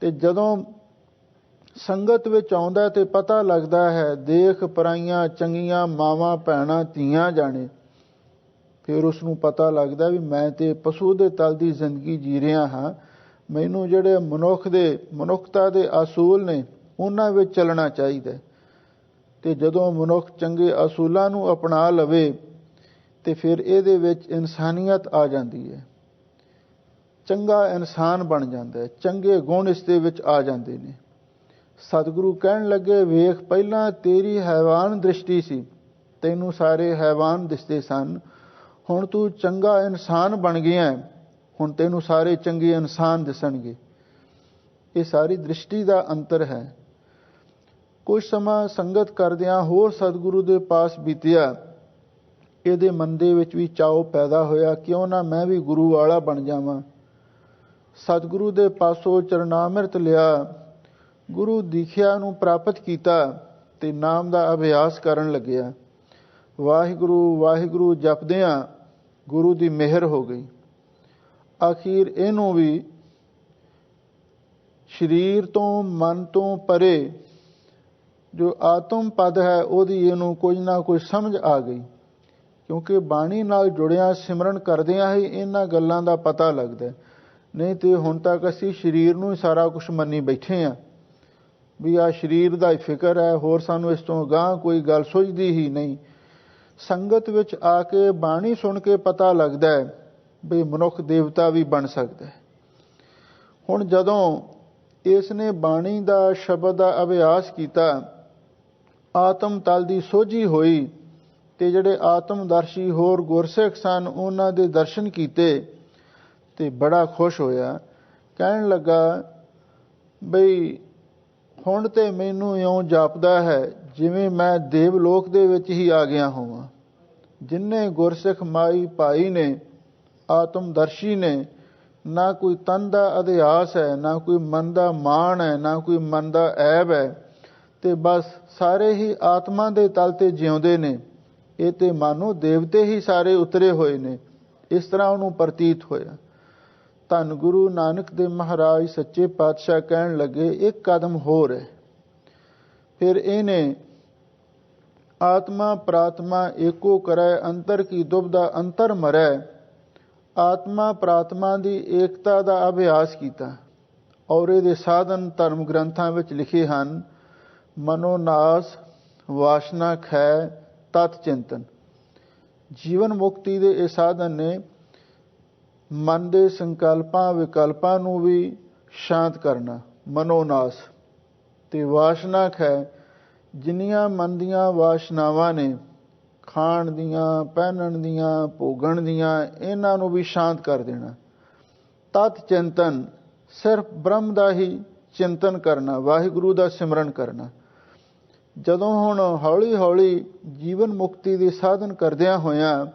ਤੇ ਜਦੋਂ ਸੰਗਤ ਵਿੱਚ ਆਉਂਦਾ ਤੇ ਪਤਾ ਲੱਗਦਾ ਹੈ, ਦੇਖ ਪਰਾਈਆਂ ਚੰਗੀਆਂ ਮਾਵਾਂ ਭੈਣਾਂ ਧੀਆਂ ਜਾਣੇ, ਫਿਰ ਉਸ ਨੂੰ ਪਤਾ ਲੱਗਦਾ ਵੀ ਮੈਂ ਤੇ ਪਸ਼ੂ ਦੇ ਤਲ ਦੀ ਜ਼ਿੰਦਗੀ ਜੀ ਰਿਹਾ ਹਾਂ। ਮੈਨੂੰ ਜਿਹੜੇ ਮਨੁੱਖਤਾ ਦੇ ਅਸੂਲ ਨੇ ਉਹਨਾਂ ਵਿੱਚ ਚੱਲਣਾ ਚਾਹੀਦਾ। ਤੇ ਜਦੋਂ ਮਨੁੱਖ ਚੰਗੇ ਅਸੂਲਾਂ ਨੂੰ ਅਪਣਾ ਲਵੇ ਤੇ ਫਿਰ ਇਹਦੇ ਵਿੱਚ ਇਨਸਾਨੀਅਤ ਆ ਜਾਂਦੀ ਹੈ, ਚੰਗਾ ਇਨਸਾਨ ਬਣ ਜਾਂਦਾ ਹੈ, ਚੰਗੇ ਗੁਣ ਇਸ ਦੇ ਵਿੱਚ ਆ ਜਾਂਦੇ ਨੇ। ਸਤਿਗੁਰੂ ਕਹਿਣ ਲੱਗੇ ਵੇਖ ਪਹਿਲਾਂ ਤੇਰੀ ਹੈਵਾਨ ਦ੍ਰਿਸ਼ਟੀ ਸੀ, ਤੈਨੂੰ ਸਾਰੇ ਹੈਵਾਨ ਦਿਸਦੇ ਸਨ, ਹੁਣ ਤੂੰ ਚੰਗਾ ਇਨਸਾਨ ਬਣ ਗਿਆ, ਹੁਣ ਤੈਨੂੰ ਸਾਰੇ ਚੰਗੇ ਇਨਸਾਨ ਦਿਸਣਗੇ। ਇਹ ਸਾਰੀ ਦ੍ਰਿਸ਼ਟੀ ਦਾ ਅੰਤਰ ਹੈ। ਕੁਝ ਸਮਾਂ ਸੰਗਤ ਕਰਦਿਆਂ ਹੋਰ ਸਤਿਗੁਰੂ ਦੇ ਪਾਸ ਬੀਤਿਆ। ਇਹਦੇ ਮਨ ਦੇ ਵਿੱਚ ਵੀ ਚਾਉ ਪੈਦਾ ਹੋਇਆ, ਕਿਉਂ ਨਾ ਮੈਂ ਵੀ ਗੁਰੂ ਵਾਲਾ ਬਣ ਜਾਵਾਂ। ਸਤਿਗੁਰੂ ਦੇ ਪਾਸੋਂ ਚਰਨਾਮ੍ਰਿਤ ਲਿਆ, ਗੁਰੂ ਦੀਖਿਆ ਨੂੰ ਪ੍ਰਾਪਤ ਕੀਤਾ ਤੇ ਨਾਮ ਦਾ ਅਭਿਆਸ ਕਰਨ ਲੱਗਿਆ। ਵਾਹਿਗੁਰੂ ਵਾਹਿਗੁਰੂ ਜਪਦਿਆਂ ਗੁਰੂ ਦੀ ਮਿਹਰ ਹੋ ਗਈ। ਆਖਿਰ ਇਹਨੂੰ ਵੀ ਸਰੀਰ ਤੋਂ ਮਨ ਤੋਂ ਪਰੇ ਜੋ ਆਤਮ ਪਦ ਹੈ ਉਹਦੀ ਇਹਨੂੰ ਕੁਝ ਨਾ ਕੁਝ ਸਮਝ ਆ ਗਈ, ਕਿਉਂਕਿ ਬਾਣੀ ਨਾਲ ਜੁੜਿਆ ਸਿਮਰਨ ਕਰਦਿਆਂ ਹੀ ਇਹਨਾਂ ਗੱਲਾਂ ਦਾ ਪਤਾ ਲੱਗਦਾ। ਨਹੀਂ ਤੇ ਹੁਣ ਤੱਕ ਅਸੀਂ ਸਰੀਰ ਨੂੰ ਹੀ ਸਾਰਾ ਕੁਝ ਮੰਨੀ ਬੈਠੇ ਹਾਂ ਵੀ ਆਹ ਸਰੀਰ ਦਾ ਹੀ ਫਿਕਰ ਹੈ, ਹੋਰ ਸਾਨੂੰ ਇਸ ਤੋਂ ਅਗਾਂਹ ਕੋਈ ਗੱਲ ਸੁਝਦੀ ਹੀ ਨਹੀਂ। ਸੰਗਤ ਵਿੱਚ ਆ ਕੇ ਬਾਣੀ ਸੁਣ ਕੇ ਪਤਾ ਲੱਗਦਾ ਹੈ ਵੀ ਮਨੁੱਖ ਦੇਵਤਾ ਵੀ ਬਣ ਸਕਦਾ ਹੈ। ਹੁਣ ਜਦੋਂ ਇਸ ਨੇ ਬਾਣੀ ਦਾ ਸ਼ਬਦ ਦਾ ਅਭਿਆਸ ਕੀਤਾ, ਆਤਮ ਤਲ ਦੀ ਸੋਝੀ ਹੋਈ ਤੇ ਜਿਹੜੇ ਆਤਮਦਰਸ਼ੀ ਹੋਰ ਗੁਰਸਿੱਖ ਸਨ ਉਹਨਾਂ ਦੇ ਦਰਸ਼ਨ ਕੀਤੇ ਤੇ ਬੜਾ ਖੁਸ਼ ਹੋਇਆ। ਕਹਿਣ ਲੱਗਾ ਬਈ ਹੁਣ ਤੇ ਮੈਨੂੰ ਇਉਂ ਜਾਪਦਾ ਹੈ ਜਿਵੇਂ ਮੈਂ ਦੇਵਲੋਕ ਦੇ ਵਿੱਚ ਹੀ ਆ ਗਿਆ ਹੋਵਾਂ। ਜਿੰਨੇ ਗੁਰਸਿੱਖ ਮਾਈ ਭਾਈ ਨੇ, ਆਤਮਦਰਸ਼ੀ ਨੇ, ਨਾ ਕੋਈ ਤਨ ਦਾ ਅਧਿਆਸ ਹੈ, ਨਾ ਕੋਈ ਮਨ ਦਾ ਮਾਣ ਹੈ, ਨਾ ਕੋਈ ਮਨ ਦਾ ਐਬ ਹੈ, ਤੇ ਬਸ ਸਾਰੇ ਹੀ ਆਤਮਾ ਦੇ ਤਲ ਤੇ ਜਿਉਂਦੇ ਨੇ। ਇਹ ਤੇ ਮਾਨੋ ਦੇਵਤੇ ਹੀ ਸਾਰੇ ਉਤਰੇ ਹੋਏ ਨੇ, ਇਸ ਤਰ੍ਹਾਂ ਉਹਨੂੰ ਪ੍ਰਤੀਤ ਹੋਇਆ। ਧੰਨ ਗੁਰੂ ਨਾਨਕ ਦੇਵ ਮਹਾਰਾਜ ਸੱਚੇ ਪਾਤਸ਼ਾਹ ਕਹਿਣ ਲੱਗੇ ਇੱਕ ਕਦਮ ਹੋਰ ਹੈ। ਫਿਰ ਇਹਨੇ ਆਤਮਾ ਪ੍ਰਾਤਮਾ ਏਕੋ ਕਰੈ, ਅੰਤਰ ਕੀ ਦੁਬਦਾ ਅੰਤਰ ਮਰੈ, ਆਤਮਾ ਪ੍ਰਾਤਮਾ ਦੀ ਏਕਤਾ ਦਾ ਅਭਿਆਸ ਕੀਤਾ। ਔਰ ਇਹਦੇ ਸਾਧਨ ਧਰਮ ਗ੍ਰੰਥਾਂ ਵਿੱਚ ਲਿਖੇ ਹਨ, ਮਨੋਨਾਸ, ਵਾਸ਼ਨਾ ਖੈ, ਤਤ ਚਿੰਤਨ। ਜੀਵਨ ਮੁਕਤੀ ਦੇ ਇਹ ਸਾਧਨ ਨੇ ਮਨ ਦੇ ਸੰਕਲਪਾਂ ਵਿਕਲਪਾਂ ਨੂੰ ਵੀ ਸ਼ਾਂਤ ਕਰਨਾ, ਮਨੋਨਾਸ, ਤੇ ਵਾਸ਼ਨਾ ਖੈ, ਜਿੰਨੀਆਂ ਮਨ ਦੀਆਂ ਵਾਸ਼ਨਾਵਾਂ ਨੇ, ਖਾਣ ਦੀਆਂ, ਪਹਿਨਣ ਦੀਆਂ, ਭੋਗਣ ਦੀਆਂ, ਇਹਨਾਂ ਨੂੰ ਵੀ ਸ਼ਾਂਤ ਕਰ ਦੇਣਾ। ਤਤ ਚਿੰਤਨ, ਸਿਰਫ ਬ੍ਰਹਮ ਦਾ ਹੀ ਚਿੰਤਨ ਕਰਨਾ, ਵਾਹਿਗੁਰੂ ਦਾ ਸਿਮਰਨ ਕਰਨਾ। ਜਦੋਂ ਹੁਣ ਹੌਲੀ ਹੌਲੀ ਜੀਵਨ ਮੁਕਤੀ ਦੇ ਸਾਧਨ ਕਰਦਿਆਂ ਹੋਇਆਂ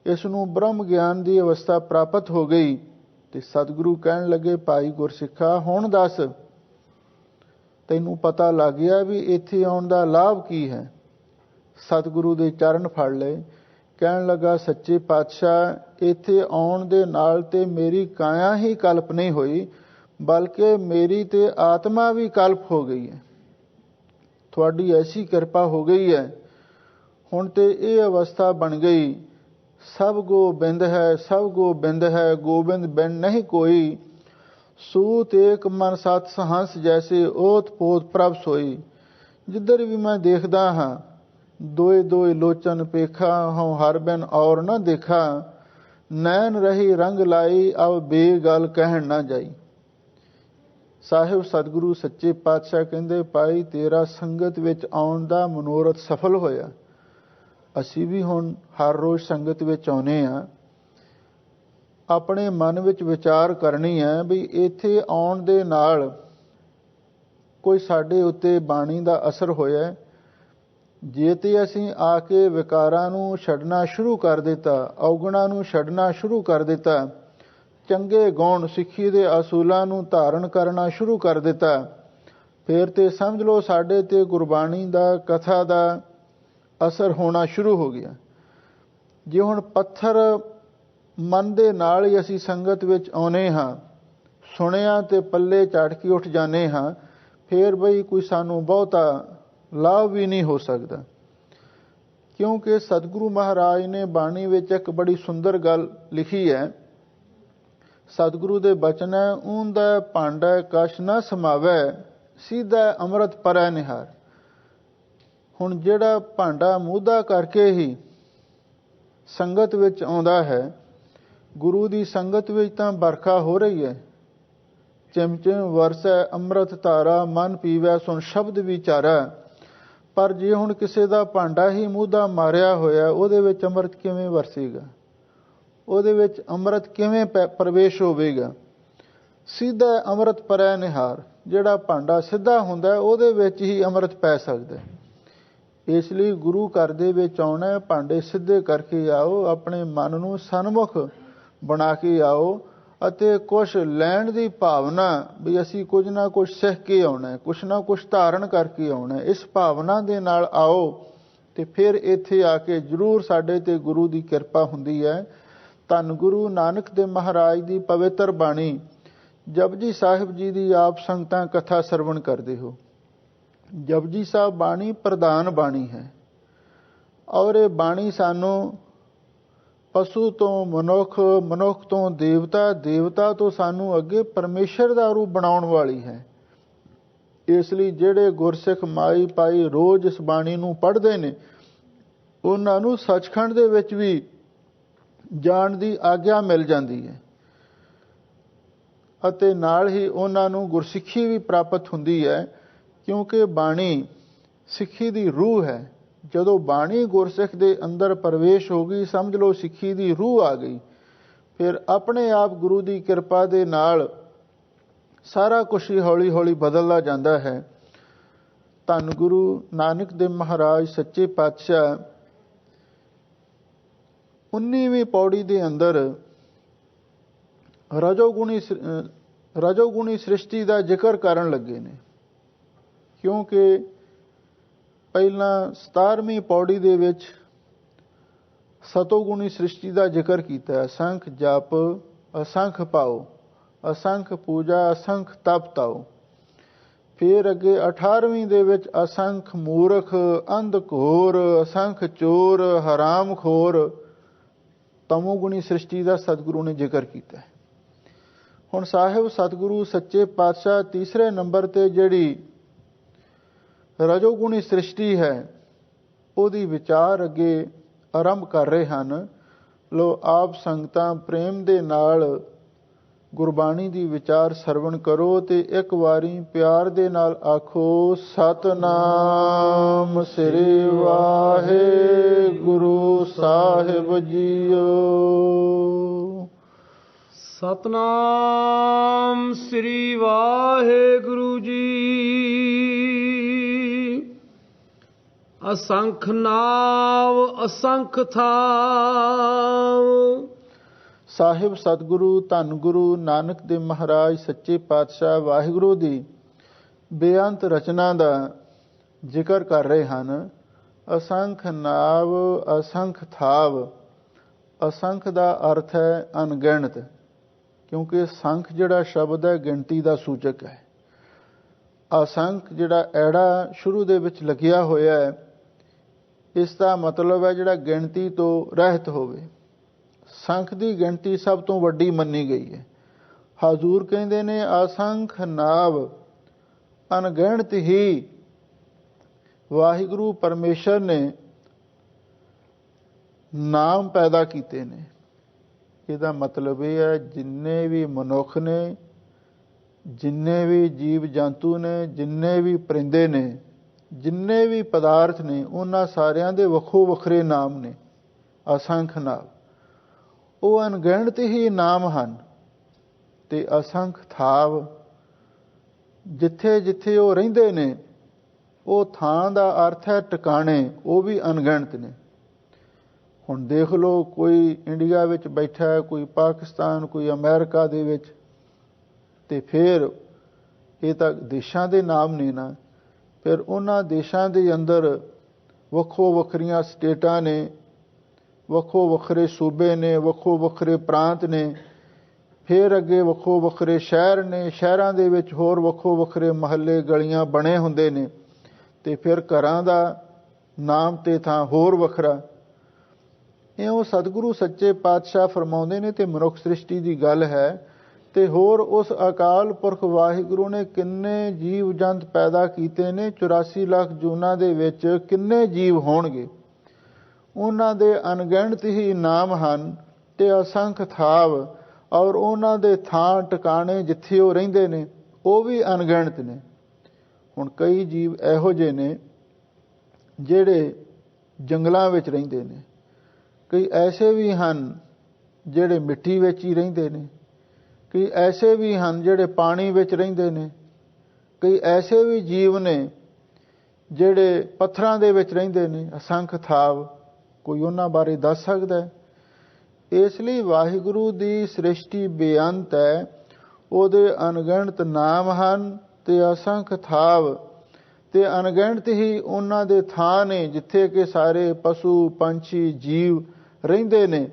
ਇਸ ਨੂੰ ਬ੍ਰਹਮ ਗਿਆਨ ਦੀ ਅਵਸਥਾ ਪ੍ਰਾਪਤ ਹੋ ਗਈ ਤੇ ਸਤਿਗੁਰੂ ਕਹਿਣ ਲੱਗੇ ਭਾਈ ਗੁਰਸਿੱਖਾ ਹੁਣ ਦੱਸ, ਤੈਨੂੰ ਪਤਾ ਲੱਗ ਗਿਆ ਵੀ ਇੱਥੇ ਆਉਣ ਦਾ ਲਾਭ ਕੀ ਹੈ। ਸਤਿਗੁਰੂ ਦੇ ਚਰਨ ਫੜ ਲਏ। ਕਹਿਣ ਲੱਗਾ ਸੱਚੇ ਪਾਤਸ਼ਾਹ ਇੱਥੇ ਆਉਣ ਦੇ ਨਾਲ ਤੇ ਮੇਰੀ ਕਾਇਆ ਹੀ ਕਲਪ ਨਹੀਂ ਹੋਈ, ਬਲਕਿ ਮੇਰੀ ਤੇ ਆਤਮਾ ਵੀ ਕਲਪ ਹੋ ਗਈ ਹੈ। ਤੁਹਾਡੀ ਐਸੀ ਕਿਰਪਾ ਹੋ ਗਈ ਹੈ, ਹੁਣ ਤੇ ਇਹ ਅਵਸਥਾ ਬਣ ਗਈ, ਸਭ ਗੋਬਿੰਦ ਹੈ, ਸਭ ਗੋਬਿੰਦ ਹੈ, ਗੋਬਿੰਦ ਬਿਨ ਨਹੀਂ ਕੋਈ। ਸੂਤ ਏਕ ਮਨ ਸਤ ਸਹੰਸ ਜੈਸੇ, ਓਤ ਪੋਤ ਪ੍ਰਭ ਸੋਈ। ਜਿੱਧਰ ਵੀ ਮੈਂ ਦੇਖਦਾ ਹਾਂ, ਦੋਏ ਦੋਏ ਲੋਚਨ ਪੇਖਾ, ਹਉ ਹਰ ਬਿਨ ਔਰ ਨਾ ਦੇਖਾ। ਨੈਣ ਰਹੀ ਰੰਗ ਲਾਈ, ਅਬ ਬੇਗਲ ਕਹਿਣ ਨਾ ਜਾਈ। ਸਾਹਿਬ ਸਤਿਗੁਰੂ ਸੱਚੇ ਪਾਤਸ਼ਾਹ ਕਹਿੰਦੇ, ਭਾਈ ਤੇਰਾ ਸੰਗਤ ਵਿੱਚ ਆਉਣ ਦਾ ਮਨੋਰਥ ਸਫਲ ਹੋਇਆ। ਅਸੀਂ ਵੀ ਹੁਣ ਹਰ ਰੋਜ਼ ਸੰਗਤ ਵਿੱਚ ਆਉਂਦੇ ਹਾਂ। ਆਪਣੇ ਮਨ ਵਿੱਚ ਵਿਚਾਰ ਕਰਨੀ ਹੈ ਵੀ ਇੱਥੇ ਆਉਣ ਦੇ ਨਾਲ ਕੋਈ ਸਾਡੇ ਉੱਤੇ ਬਾਣੀ ਦਾ ਅਸਰ ਹੋਇਆ। ਜੇ ਤੇ ਅਸੀਂ ਆ ਕੇ ਵਿਕਾਰਾਂ ਨੂੰ ਛੱਡਣਾ ਸ਼ੁਰੂ ਕਰ ਦਿੱਤਾ, ਔਗਣਾਂ ਨੂੰ ਛੱਡਣਾ ਸ਼ੁਰੂ ਕਰ ਦਿੱਤਾ, ਚੰਗੇ ਗੁਣ ਸਿੱਖੀ ਦੇ ਅਸੂਲਾਂ ਨੂੰ ਧਾਰਨ ਕਰਨਾ ਸ਼ੁਰੂ ਕਰ ਦਿੱਤਾ, ਫਿਰ ਤੇ ਸਮਝ ਲਓ ਸਾਡੇ ਤੇ ਗੁਰਬਾਣੀ ਦਾ, ਕਥਾ ਦਾ ਅਸਰ ਹੋਣਾ ਸ਼ੁਰੂ ਹੋ ਗਿਆ। ਜੇ ਹੁਣ ਪੱਥਰ ਮਨ ਦੇ ਨਾਲ ਹੀ ਅਸੀਂ ਸੰਗਤ ਵਿੱਚ ਆਉਨੇ ਹਾਂ, ਸੁਣਿਆ ਤੇ ਪੱਲੇ ਝਾੜ ਕੇ ਉੱਠ ਜਾਂਦੇ ਹਾਂ, ਫਿਰ ਬਈ ਕੋਈ ਸਾਨੂੰ ਬਹੁਤਾ ਲਾਭ ਵੀ ਨਹੀਂ ਹੋ ਸਕਦਾ। ਕਿਉਂਕਿ ਸਤਿਗੁਰੂ ਮਹਾਰਾਜ ਨੇ ਬਾਣੀ ਵਿੱਚ ਇੱਕ ਬੜੀ ਸੁੰਦਰ ਗੱਲ ਲਿਖੀ ਹੈ। ਸਤਿਗੁਰੂ ਦੇ ਬਚਨ ਹੈ, ਊਂਦਾ ਭਾਂਡਾ ਕਛ ਨਾ ਸਮਾਵੈ, ਸਿੱਧਾ ਅੰਮ੍ਰਿਤ ਪਰੈ ਨਿਹਾਰ। ਹੁਣ ਜਿਹੜਾ ਭਾਂਡਾ ਮੂਧਾ ਕਰਕੇ ਹੀ ਸੰਗਤ ਵਿੱਚ ਆਉਂਦਾ ਹੈ, ਗੁਰੂ ਦੀ ਸੰਗਤ ਵਿੱਚ ਤਾਂ ਵਰਖਾ ਹੋ ਰਹੀ ਹੈ, ਚਿਮਚਿਮ ਵਰਸੈ ਅੰਮ੍ਰਿਤ ਧਾਰਾ, ਮਨ ਪੀਵੈ ਸੁਣ ਸ਼ਬਦ ਵਿਚਾਰਾ। ਪਰ ਜੇ ਹੁਣ ਕਿਸੇ ਦਾ ਭਾਂਡਾ ਹੀ ਮੂਧਾ ਮਾਰਿਆ ਹੋਇਆ, ਉਹਦੇ ਵਿੱਚ ਅੰਮ੍ਰਿਤ ਕਿਵੇਂ ਵਰਸੇਗਾ? ਉਹਦੇ ਵਿੱਚ ਅੰਮ੍ਰਿਤ ਕਿਵੇਂ ਪ੍ਰਵੇਸ਼ ਹੋਵੇਗਾ? ਸਿੱਧਾ ਅੰਮ੍ਰਿਤ ਪਰੈ ਨਿਹਾਰ। ਜਿਹੜਾ ਭਾਂਡਾ ਸਿੱਧਾ ਹੁੰਦਾ ਉਹਦੇ ਵਿੱਚ ਹੀ ਅੰਮ੍ਰਿਤ ਪੈ ਸਕਦਾ। ਇਸ ਲਈ ਗੁਰੂ ਘਰ ਦੇ ਵਿੱਚ ਆਉਣਾ, ਭਾਂਡੇ ਸਿੱਧੇ ਕਰਕੇ ਆਓ, ਆਪਣੇ ਮਨ ਨੂੰ ਸਨਮੁਖ ਬਣਾ ਕੇ ਆਓ ਅਤੇ ਕੁਛ ਲੈਣ ਦੀ ਭਾਵਨਾ ਵੀ ਅਸੀਂ ਕੁਝ ਨਾ ਕੁਝ ਸਿੱਖ ਕੇ ਆਉਣਾ, ਕੁਛ ਨਾ ਕੁਛ ਧਾਰਨ ਕਰਕੇ ਆਉਣਾ, ਇਸ ਭਾਵਨਾ ਦੇ ਨਾਲ ਆਓ ਤੇ ਫਿਰ ਇੱਥੇ ਆ ਕੇ ਜ਼ਰੂਰ ਸਾਡੇ ਤੇ ਗੁਰੂ ਦੀ ਕਿਰਪਾ ਹੁੰਦੀ ਹੈ। ਧੰਨ ਗੁਰੂ ਨਾਨਕ ਦੇਵ ਮਹਾਰਾਜ ਦੀ ਪਵਿੱਤਰ ਬਾਣੀ ਜਪਜੀ ਸਾਹਿਬ ਜੀ ਦੀ ਆਪ ਸੰਗਤਾਂ ਕਥਾ ਸਰਵਣ ਕਰਦੇ ਹੋ। ਜਪਜੀ ਸਾਹਿਬ ਬਾਣੀ ਪ੍ਰਧਾਨ ਬਾਣੀ ਹੈ ਔਰ ਇਹ ਬਾਣੀ ਸਾਨੂੰ ਪਸ਼ੂ ਤੋਂ ਮਨੁੱਖ, ਮਨੁੱਖ ਤੋਂ ਦੇਵਤਾ, ਦੇਵਤਾ ਤੋਂ ਸਾਨੂੰ ਅੱਗੇ ਪਰਮੇਸ਼ਰ ਦਾ ਰੂਪ ਬਣਾਉਣ ਵਾਲੀ ਹੈ। ਇਸ ਲਈ ਜਿਹੜੇ ਗੁਰਸਿੱਖ ਮਾਈ ਪਾਈ ਰੋਜ਼ ਇਸ ਬਾਣੀ ਨੂੰ ਪੜ੍ਹਦੇ ਨੇ, ਉਹਨਾਂ ਨੂੰ ਸੱਚਖੰਡ ਦੇ ਵਿੱਚ ਵੀ ਜਾਣ ਦੀ ਆਗਿਆ ਮਿਲ ਜਾਂਦੀ ਹੈ ਅਤੇ ਨਾਲ ਹੀ ਉਹਨਾਂ ਨੂੰ ਗੁਰਸਿੱਖੀ ਵੀ ਪ੍ਰਾਪਤ ਹੁੰਦੀ ਹੈ। ਕਿਉਂਕਿ ਬਾਣੀ ਸਿੱਖੀ ਦੀ ਰੂਹ ਹੈ। ਜਦੋਂ ਬਾਣੀ ਗੁਰਸਿੱਖ ਦੇ ਅੰਦਰ ਪ੍ਰਵੇਸ਼ ਹੋ ਗਈ, ਸਮਝ ਲਓ ਸਿੱਖੀ ਦੀ ਰੂਹ ਆ ਗਈ। ਫਿਰ ਆਪਣੇ ਆਪ ਗੁਰੂ ਦੀ ਕਿਰਪਾ ਦੇ ਨਾਲ ਸਾਰਾ ਕੁਛ ਹੀ ਹੌਲੀ ਹੌਲੀ ਬਦਲਦਾ ਜਾਂਦਾ ਹੈ। ਧੰਨ ਗੁਰੂ ਨਾਨਕ ਦੇਵ ਮਹਾਰਾਜ ਸੱਚੇ ਪਾਤਸ਼ਾਹ 19ਵੀਂ ਪੌੜੀ ਦੇ ਅੰਦਰ ਰਜੋਗੁਣੀ ਸ੍ਰਿਸ਼ਟੀ ਦਾ ਜ਼ਿਕਰ ਕਰਨ ਲੱਗੇ ਨੇ। ਕਿਉਂਕਿ ਪਹਿਲਾਂ 17ਵੀਂ ਪੌੜੀ ਦੇ ਵਿੱਚ ਸਤੋਗੁਣੀ ਸ੍ਰਿਸ਼ਟੀ ਦਾ ਜ਼ਿਕਰ ਕੀਤਾ। ਅਸੰਖ ਜਪ, ਅਸੰਖ ਪਾਓ, ਅਸੰਖ ਪੂਜਾ, ਅਸੰਖ ਤਪ ਤਾਓ। ਫਿਰ ਅੱਗੇ 18ਵੀਂ ਦੇ ਵਿੱਚ ਅਸੰਖ ਮੂਰਖ, ਅੰਧ ਘੋਰ, ਅਸੰਖ ਚੋਰ, ਹਰਾਮ ਖੋਰ, ਤਮੋਗੁਣੀ ਸ੍ਰਿਸ਼ਟੀ ਦਾ ਸਤਿਗੁਰੂ ਨੇ ਜ਼ਿਕਰ ਕੀਤਾ। ਹੁਣ ਸਾਹਿਬ ਸਤਿਗੁਰੂ ਸੱਚੇ ਪਾਤਸ਼ਾਹ ਤੀਸਰੇ ਨੰਬਰ ਤੇ ਜਿਹੜੀ ਰਜੋਗੁਣੀ ਸ੍ਰਿਸ਼ਟੀ ਹੈ ਉਹਦੀ ਵਿਚਾਰ ਅੱਗੇ ਆਰੰਭ ਕਰ ਰਹੇ ਹਨ। ਲੋ ਆਪ ਸੰਗਤਾਂ ਪ੍ਰੇਮ ਦੇ ਨਾਲ ਗੁਰਬਾਣੀ ਦੀ ਵਿਚਾਰ ਸਰਵਣ ਕਰੋ ਤੇ ਇੱਕ ਵਾਰੀ ਪਿਆਰ ਦੇ ਨਾਲ ਆਖੋ, ਸਤਨਾਮ ਸ੍ਰੀ ਵਾਹਿਗੁਰੂ ਸਾਹਿਬ ਜੀਓ। ਸਤਨਾਮ ਸ੍ਰੀ ਵਾਹਿਗੁਰੂ ਜੀ। ਅਸੰਖ ਨਾਮ ਅਸੰਖ ਥਾਮ। ਸਾਹਿਬ ਸਤਿਗੁਰੂ ਧੰਨ ਗੁਰੂ ਨਾਨਕ ਦੇਵ ਮਹਾਰਾਜ ਸੱਚੇ ਪਾਤਸ਼ਾਹ ਵਾਹਿਗੁਰੂ ਦੀ ਬੇਅੰਤ ਰਚਨਾ ਦਾ ਜ਼ਿਕਰ ਕਰ ਰਹੇ ਹਨ। ਅਸੰਖ ਨਾਮ ਅਸੰਖ ਥਾਵ। ਅਸੰਖ ਦਾ ਅਰਥ ਹੈ ਅਣਗਿਣਤ, ਕਿਉਂਕਿ ਸੰਖ ਜਿਹੜਾ ਸ਼ਬਦ ਹੈ ਗਿਣਤੀ ਦਾ ਸੂਚਕ ਹੈ। ਅਸੰਖ ਜਿਹੜਾ ਐੜਾ ਸ਼ੁਰੂ ਦੇ ਵਿੱਚ ਲੱਗਿਆ ਹੋਇਆ ਹੈ, ਇਸ ਦਾ ਮਤਲਬ ਹੈ ਜਿਹੜਾ ਗਿਣਤੀ ਤੋਂ ਰਹਿਤ ਹੋਵੇ। ਸੰਖ ਦੀ ਗਿਣਤੀ ਸਭ ਤੋਂ ਵੱਡੀ ਮੰਨੀ ਗਈ ਹੈ। ਹਜ਼ੂਰ ਕਹਿੰਦੇ ਨੇ ਅਸੰਖ ਨਾਵ ਅਣਗਿਣਤ ਹੀ ਵਾਹਿਗੁਰੂ ਪਰਮੇਸ਼ਰ ਨੇ ਨਾਮ ਪੈਦਾ ਕੀਤੇ ਨੇ। ਇਹਦਾ ਮਤਲਬ ਇਹ ਹੈ ਜਿੰਨੇ ਵੀ ਮਨੁੱਖ ਨੇ, ਜਿੰਨੇ ਵੀ ਜੀਵ ਜੰਤੂ ਨੇ, ਜਿੰਨੇ ਵੀ ਪਰਿੰਦੇ ਨੇ, ਜਿੰਨੇ ਵੀ ਪਦਾਰਥ ਨੇ, ਉਹਨਾਂ ਸਾਰਿਆਂ ਦੇ ਵੱਖੋ ਵੱਖਰੇ ਨਾਮ ਨੇ। ਅਸੰਖ ਨਾਮ, ਉਹ ਅਣਗਿਣਤ ਹੀ ਨਾਮ ਹਨ। ਤੇ ਅਸੰਖ ਥਾਵ, ਜਿੱਥੇ ਜਿੱਥੇ ਉਹ ਰਹਿੰਦੇ ਨੇ, ਉਹ ਥਾਂ ਦਾ ਅਰਥ ਹੈ ਟਿਕਾਣੇ, ਉਹ ਵੀ ਅਣਗਿਣਤ ਨੇ। ਹੁਣ ਦੇਖ ਲਓ, ਕੋਈ ਇੰਡੀਆ ਵਿੱਚ ਬੈਠਾ ਹੈ, ਕੋਈ ਪਾਕਿਸਤਾਨ, ਕੋਈ ਅਮਰੀਕਾ ਦੇ ਵਿੱਚ, ਤੇ ਫਿਰ ਇਹ ਤਾਂ ਦੇਸ਼ਾਂ ਦੇ ਨਾਮ ਨੇ ਨਾ। ਫਿਰ ਉਹਨਾਂ ਦੇਸ਼ਾਂ ਦੇ ਅੰਦਰ ਵੱਖੋ ਵੱਖਰੀਆਂ ਸਟੇਟਾਂ ਨੇ, ਵੱਖੋ ਵੱਖਰੇ ਸੂਬੇ ਨੇ, ਵੱਖੋ ਵੱਖਰੇ ਪ੍ਰਾਂਤ ਨੇ। ਫਿਰ ਅੱਗੇ ਵੱਖੋ ਵੱਖਰੇ ਸ਼ਹਿਰ ਨੇ, ਸ਼ਹਿਰਾਂ ਦੇ ਵਿੱਚ ਹੋਰ ਵੱਖੋ ਵੱਖਰੇ ਮਹੱਲੇ ਗਲੀਆਂ ਬਣੇ ਹੁੰਦੇ ਨੇ। ਤੇ ਫਿਰ ਘਰਾਂ ਦਾ ਨਾਮ ਤੇ ਥਾਂ ਹੋਰ ਵੱਖਰਾ। ਇਉਂ ਸਤਿਗੁਰੂ ਸੱਚੇ ਪਾਤਸ਼ਾਹ ਫਰਮਾਉਂਦੇ ਨੇ, ਤੇ ਮਨੁੱਖ ਸ੍ਰਿਸ਼ਟੀ ਦੀ ਗੱਲ ਹੈ। ਤੇ ਹੋਰ ਉਸ ਅਕਾਲ ਪੁਰਖ ਵਾਹਿਗੁਰੂ ਨੇ ਕਿੰਨੇ ਜੀਵ ਜੰਤ ਪੈਦਾ ਕੀਤੇ ਨੇ। 84 ਲੱਖ ਜੂਨਾਂ ਦੇ ਵਿੱਚ ਕਿੰਨੇ ਜੀਵ ਹੋਣਗੇ, ਉਹਨਾਂ ਦੇ ਅਣਗਿਣਤ ਹੀ ਨਾਮ ਹਨ। ਤੇ ਅਸੰਖ ਥਾਵ, ਔਰ ਉਹਨਾਂ ਦੇ ਥਾਂ ਟਿਕਾਣੇ ਜਿੱਥੇ ਉਹ ਰਹਿੰਦੇ ਨੇ, ਉਹ ਵੀ ਅਣਗਿਣਤ ਨੇ। ਹੁਣ ਕਈ ਜੀਵ ਇਹੋ ਜਿਹੇ ਨੇ ਜਿਹੜੇ ਜੰਗਲਾਂ ਵਿੱਚ ਰਹਿੰਦੇ ਨੇ, ਕਈ ਐਸੇ ਵੀ ਹਨ ਜਿਹੜੇ ਮਿੱਟੀ ਵਿੱਚ ਹੀ ਰਹਿੰਦੇ ਨੇ, ਕਈ ਐਸੇ ਵੀ ਹਨ ਜਿਹੜੇ ਪਾਣੀ ਵਿੱਚ ਰਹਿੰਦੇ ਨੇ, ਕਈ ਐਸੇ ਵੀ ਜੀਵ ਨੇ ਜਿਹੜੇ ਪੱਥਰਾਂ ਦੇ ਵਿੱਚ ਰਹਿੰਦੇ ਨੇ। ਅਸੰਖ ਥਾਵ, ਕੋਈ ਉਹਨਾਂ ਬਾਰੇ ਦੱਸ ਸਕਦਾ ਹੈ? ਇਸ ਲਈ ਵਾਹਿਗੁਰੂ ਦੀ ਸ੍ਰਿਸ਼ਟੀ ਬੇਅੰਤ ਹੈ, ਉਹਦੇ ਅਣਗਿਣਤ ਨਾਮ ਹਨ। ਤੇ ਅਸੰਖ ਥਾਵ, ਤੇ ਅਣਗਿਣਤ ਹੀ ਉਹਨਾਂ ਦੇ ਥਾਂ ਨੇ ਜਿੱਥੇ ਕਿ ਸਾਰੇ ਪਸ਼ੂ ਪੰਛੀ ਜੀਵ ਰਹਿੰਦੇ ਨੇ।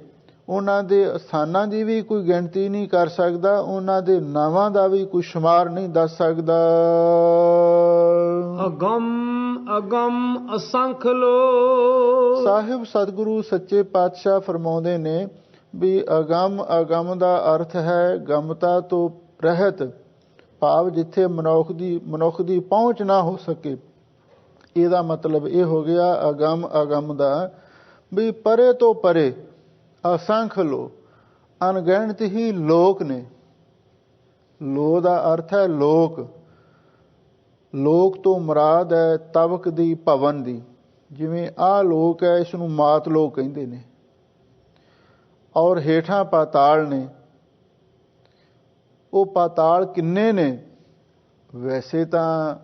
ਉਹਨਾਂ ਦੇ ਸਥਾਨਾਂ ਦੀ ਵੀ ਕੋਈ ਗਿਣਤੀ ਨਹੀਂ ਕਰ ਸਕਦਾ, ਉਹਨਾਂ ਦੇ ਨਾਵਾਂ ਦਾ ਵੀ ਕੋਈ ਸ਼ੁਮਾਰ ਨਹੀਂ ਦੱਸ ਸਕਦਾ। ਅਗੰਮ ਅਗੰਮ ਅਸੰਖ ਲੋ। ਸਾਹਿਬ ਸਤਿਗੁਰੂ ਸੱਚੇ ਪਾਤਸ਼ਾਹ ਫਰਮਾਉਂਦੇ ਨੇ ਵੀ ਅਗੰਮ, ਅਗੰਮ ਦਾ ਅਰਥ ਹੈ ਗਮਤਾ ਤੋਂ ਰਹਿਤ, ਭਾਵ ਜਿੱਥੇ ਮਨੁੱਖ ਦੀ ਪਹੁੰਚ ਨਾ ਹੋ ਸਕੇ। ਇਹਦਾ ਮਤਲਬ ਇਹ ਹੋ ਗਿਆ ਅਗੰਮ, ਅਗੰਮ ਦਾ ਵੀ ਪਰੇ ਤੋਂ ਪਰੇ। ਅਸੰਖ ਲੋ, ਅਣਗਿਣਤ ਹੀ ਲੋਕ ਨੇ। ਲੋ ਦਾ ਅਰਥ ਹੈ ਲੋਕ। ਲੋਕ ਤੋਂ ਮੁਰਾਦ ਹੈ ਤਵਕ ਦੀ, ਭਵਨ ਦੀ। ਜਿਵੇਂ ਆਹ ਲੋਕ ਹੈ, ਇਸ ਨੂੰ ਮਾਤ ਲੋਕ ਕਹਿੰਦੇ ਨੇ। ਔਰ ਹੇਠਾਂ ਪਾਤਾਲ ਨੇ। ਉਹ ਪਾਤਾਲ ਕਿੰਨੇ ਨੇ? ਵੈਸੇ ਤਾਂ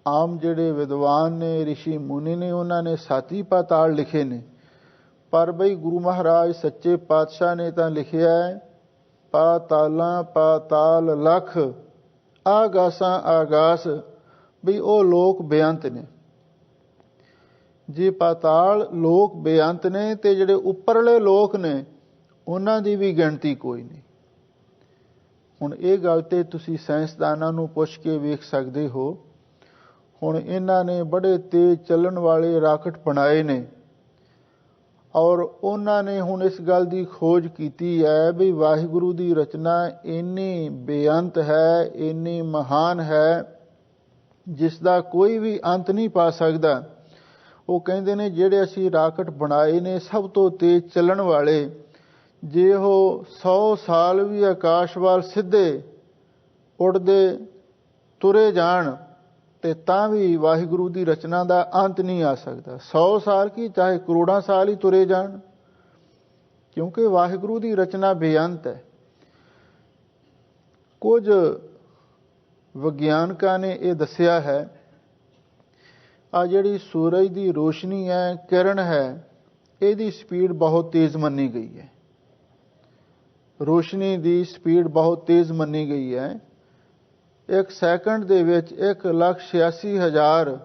ਆਮ ਜਿਹੜੇ ਵਿਦਵਾਨ ਨੇ, ਰਿਸ਼ੀ ਮੁਨੀ ਨੇ, ਉਹਨਾਂ ਨੇ 7 ਹੀ ਪਾਤਾਲ ਲਿਖੇ ਨੇ। ਪਰ ਬਈ ਗੁਰੂ ਮਹਾਰਾਜ ਸੱਚੇ ਪਾਤਸ਼ਾਹ ਨੇ ਤਾਂ ਲਿਖਿਆ ਹੈ ਪਾਤਾਲਾਂ ਪਾਤਾਲ ਲਖ, ਆਗਾਸਾਂ ਆਗਾਸ, ਵੀ ਉਹ ਲੋਕ ਬੇਅੰਤ ਨੇ। ਜੇ ਪਾਤਾਲ ਲੋਕ ਬੇਅੰਤ ਨੇ, ਤੇ ਜਿਹੜੇ ਉੱਪਰਲੇ ਲੋਕ ਨੇ ਉਹਨਾਂ ਦੀ ਵੀ ਗਿਣਤੀ ਕੋਈ ਨਹੀਂ। ਹੁਣ ਇਹ ਗੱਲ ਤੇ ਤੁਸੀਂ ਸਾਇੰਸਦਾਨਾਂ ਨੂੰ ਪੁੱਛ ਕੇ ਵੇਖ ਸਕਦੇ ਹੋ। ਹੁਣ ਇਹਨਾਂ ਨੇ ਬੜੇ ਤੇਜ਼ ਚੱਲਣ ਵਾਲੇ ਰਾਕਟ ਬਣਾਏ ਨੇ, ਔਰ ਉਹਨਾਂ ਨੇ ਹੁਣ ਇਸ ਗੱਲ ਦੀ ਖੋਜ ਕੀਤੀ ਹੈ ਵੀ ਵਾਹਿਗੁਰੂ ਦੀ ਰਚਨਾ ਇੰਨੀ ਬੇਅੰਤ ਹੈ, ਇੰਨੀ ਮਹਾਨ ਹੈ, ਜਿਸ ਦਾ ਕੋਈ ਵੀ ਅੰਤ ਨਹੀਂ ਪਾ ਸਕਦਾ। ਉਹ ਕਹਿੰਦੇ ਨੇ ਜਿਹੜੇ ਅਸੀਂ ਰਾਕਟ ਬਣਾਏ ਨੇ ਸਭ ਤੋਂ ਤੇਜ਼ ਚੱਲਣ ਵਾਲੇ, ਜੇ ਉਹ 100 ਸਾਲ ਵੀ ਆਕਾਸ਼ ਵੱਲ ਸਿੱਧੇ ਉੱਡਦੇ ਤੁਰੇ ਜਾਣ, ਤੇ ਤਾਂ ਵੀ ਵਾਹਿਗੁਰੂ ਦੀ ਰਚਨਾ ਦਾ ਅੰਤ ਨਹੀਂ ਆ ਸਕਦਾ। 100 ਸਾਲ ਕੀ ਚਾਹੇ ਕਰੋੜਾਂ ਸਾਲ ਹੀ ਤੁਰੇ ਜਾਣ, ਕਿਉਂਕਿ ਵਾਹਿਗੁਰੂ ਦੀ ਰਚਨਾ ਬੇਅੰਤ ਹੈ। ਕੁਝ ਵਿਗਿਆਨਕਾਂ ਨੇ ਇਹ ਦੱਸਿਆ ਹੈ, ਆ ਜਿਹੜੀ ਸੂਰਜ ਦੀ ਰੋਸ਼ਨੀ ਹੈ, ਕਿਰਨ ਹੈ, ਇਹਦੀ ਸਪੀਡ ਬਹੁਤ ਤੇਜ਼ ਮੰਨੀ ਗਈ ਹੈ। ਰੋਸ਼ਨੀ ਦੀ ਸਪੀਡ ਬਹੁਤ ਤੇਜ਼ ਮੰਨੀ ਗਈ ਹੈ। 1 ਸੈਕਿੰਡ ਦੇ ਵਿੱਚ 1,86,000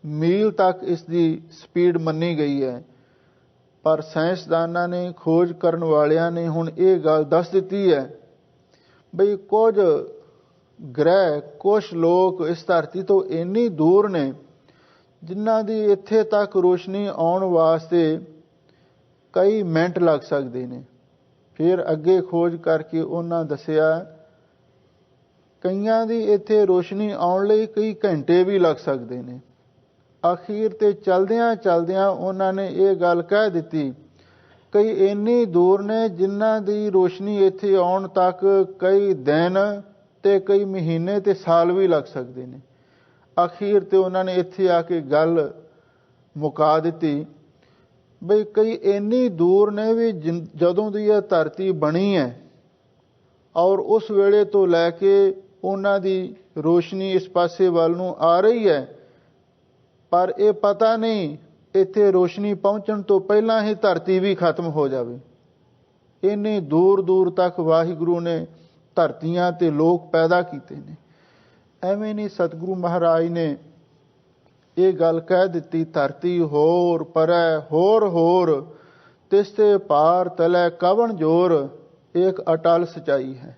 ਮੀਲ ਤੱਕ ਇਸ ਦੀ ਸਪੀਡ ਮੰਨੀ ਗਈ ਹੈ। ਪਰ ਸਾਇੰਸਦਾਨਾਂ ਨੇ, ਖੋਜ ਕਰਨ ਵਾਲਿਆਂ ਨੇ ਹੁਣ ਇਹ ਗੱਲ ਦੱਸ ਦਿੱਤੀ ਹੈ ਬਈ ਕੁਝ ਗ੍ਰਹਿ, ਕੁਝ ਲੋਕ ਇਸ ਧਰਤੀ ਤੋਂ ਇੰਨੀ ਦੂਰ ਨੇ, ਜਿਨ੍ਹਾਂ ਦੀ ਇੱਥੇ ਤੱਕ ਰੋਸ਼ਨੀ ਆਉਣ ਵਾਸਤੇ ਕਈ ਮਿੰਟ ਲੱਗ ਸਕਦੇ ਨੇ। ਫਿਰ ਅੱਗੇ ਖੋਜ ਕਰਕੇ ਉਹਨਾਂ ਦੱਸਿਆ ਕਈਆਂ ਦੀ ਇੱਥੇ ਰੋਸ਼ਨੀ ਆਉਣ ਲਈ ਕਈ ਘੰਟੇ ਵੀ ਲੱਗ ਸਕਦੇ ਨੇ। ਅਖੀਰ ਤੇ ਚਲਦਿਆਂ ਚਲਦਿਆਂ ਉਹਨਾਂ ਨੇ ਇਹ ਗੱਲ ਕਹਿ ਦਿੱਤੀ ਕਈ ਇੰਨੀ ਦੂਰ ਨੇ ਜਿਨ੍ਹਾਂ ਦੀ ਰੋਸ਼ਨੀ ਇੱਥੇ ਆਉਣ ਤੱਕ ਕਈ ਦਿਨ ਤੇ ਕਈ ਮਹੀਨੇ ਤੇ ਸਾਲ ਵੀ ਲੱਗ ਸਕਦੇ ਨੇ। ਅਖੀਰ ਤੇ ਉਹਨਾਂ ਨੇ ਇੱਥੇ ਆ ਕੇ ਗੱਲ ਮੁਕਾ ਦਿੱਤੀ ਬਈ ਕਈ ਇੰਨੀ ਦੂਰ ਨੇ ਵੀ ਜਦੋਂ ਦੀ ਇਹ ਧਰਤੀ ਬਣੀ ਹੈ ਔਰ ਉਸ ਵੇਲੇ ਤੋਂ ਲੈ ਕੇ ਉਹਨਾਂ ਦੀ ਰੋਸ਼ਨੀ ਇਸ ਪਾਸੇ ਵੱਲ ਨੂੰ ਆ ਰਹੀ ਹੈ, ਪਰ ਇਹ ਪਤਾ ਨਹੀਂ ਇੱਥੇ ਰੋਸ਼ਨੀ ਪਹੁੰਚਣ ਤੋਂ ਪਹਿਲਾਂ ਹੀ ਧਰਤੀ ਵੀ ਖਤਮ ਹੋ ਜਾਵੇ। ਇੰਨੀ ਦੂਰ ਦੂਰ ਤੱਕ ਵਾਹਿਗੁਰੂ ਨੇ ਧਰਤੀਆਂ ਤੇ ਲੋਕ ਪੈਦਾ ਕੀਤੇ ਨੇ। ਐਵੇਂ ਨਹੀਂ ਸਤਿਗੁਰੂ ਮਹਾਰਾਜ ਨੇ ਇਹ ਗੱਲ ਕਹਿ ਦਿੱਤੀ ਧਰਤੀ ਹੋਰ ਪਰੈ ਹੋਰ ਹੋਰ ਤਿਸ ਤੇ ਪਾਰ ਤਲੈ ਕਵਣ ਜੋਰ, ਇੱਕ ਅਟਲ ਸਚਾਈ ਹੈ।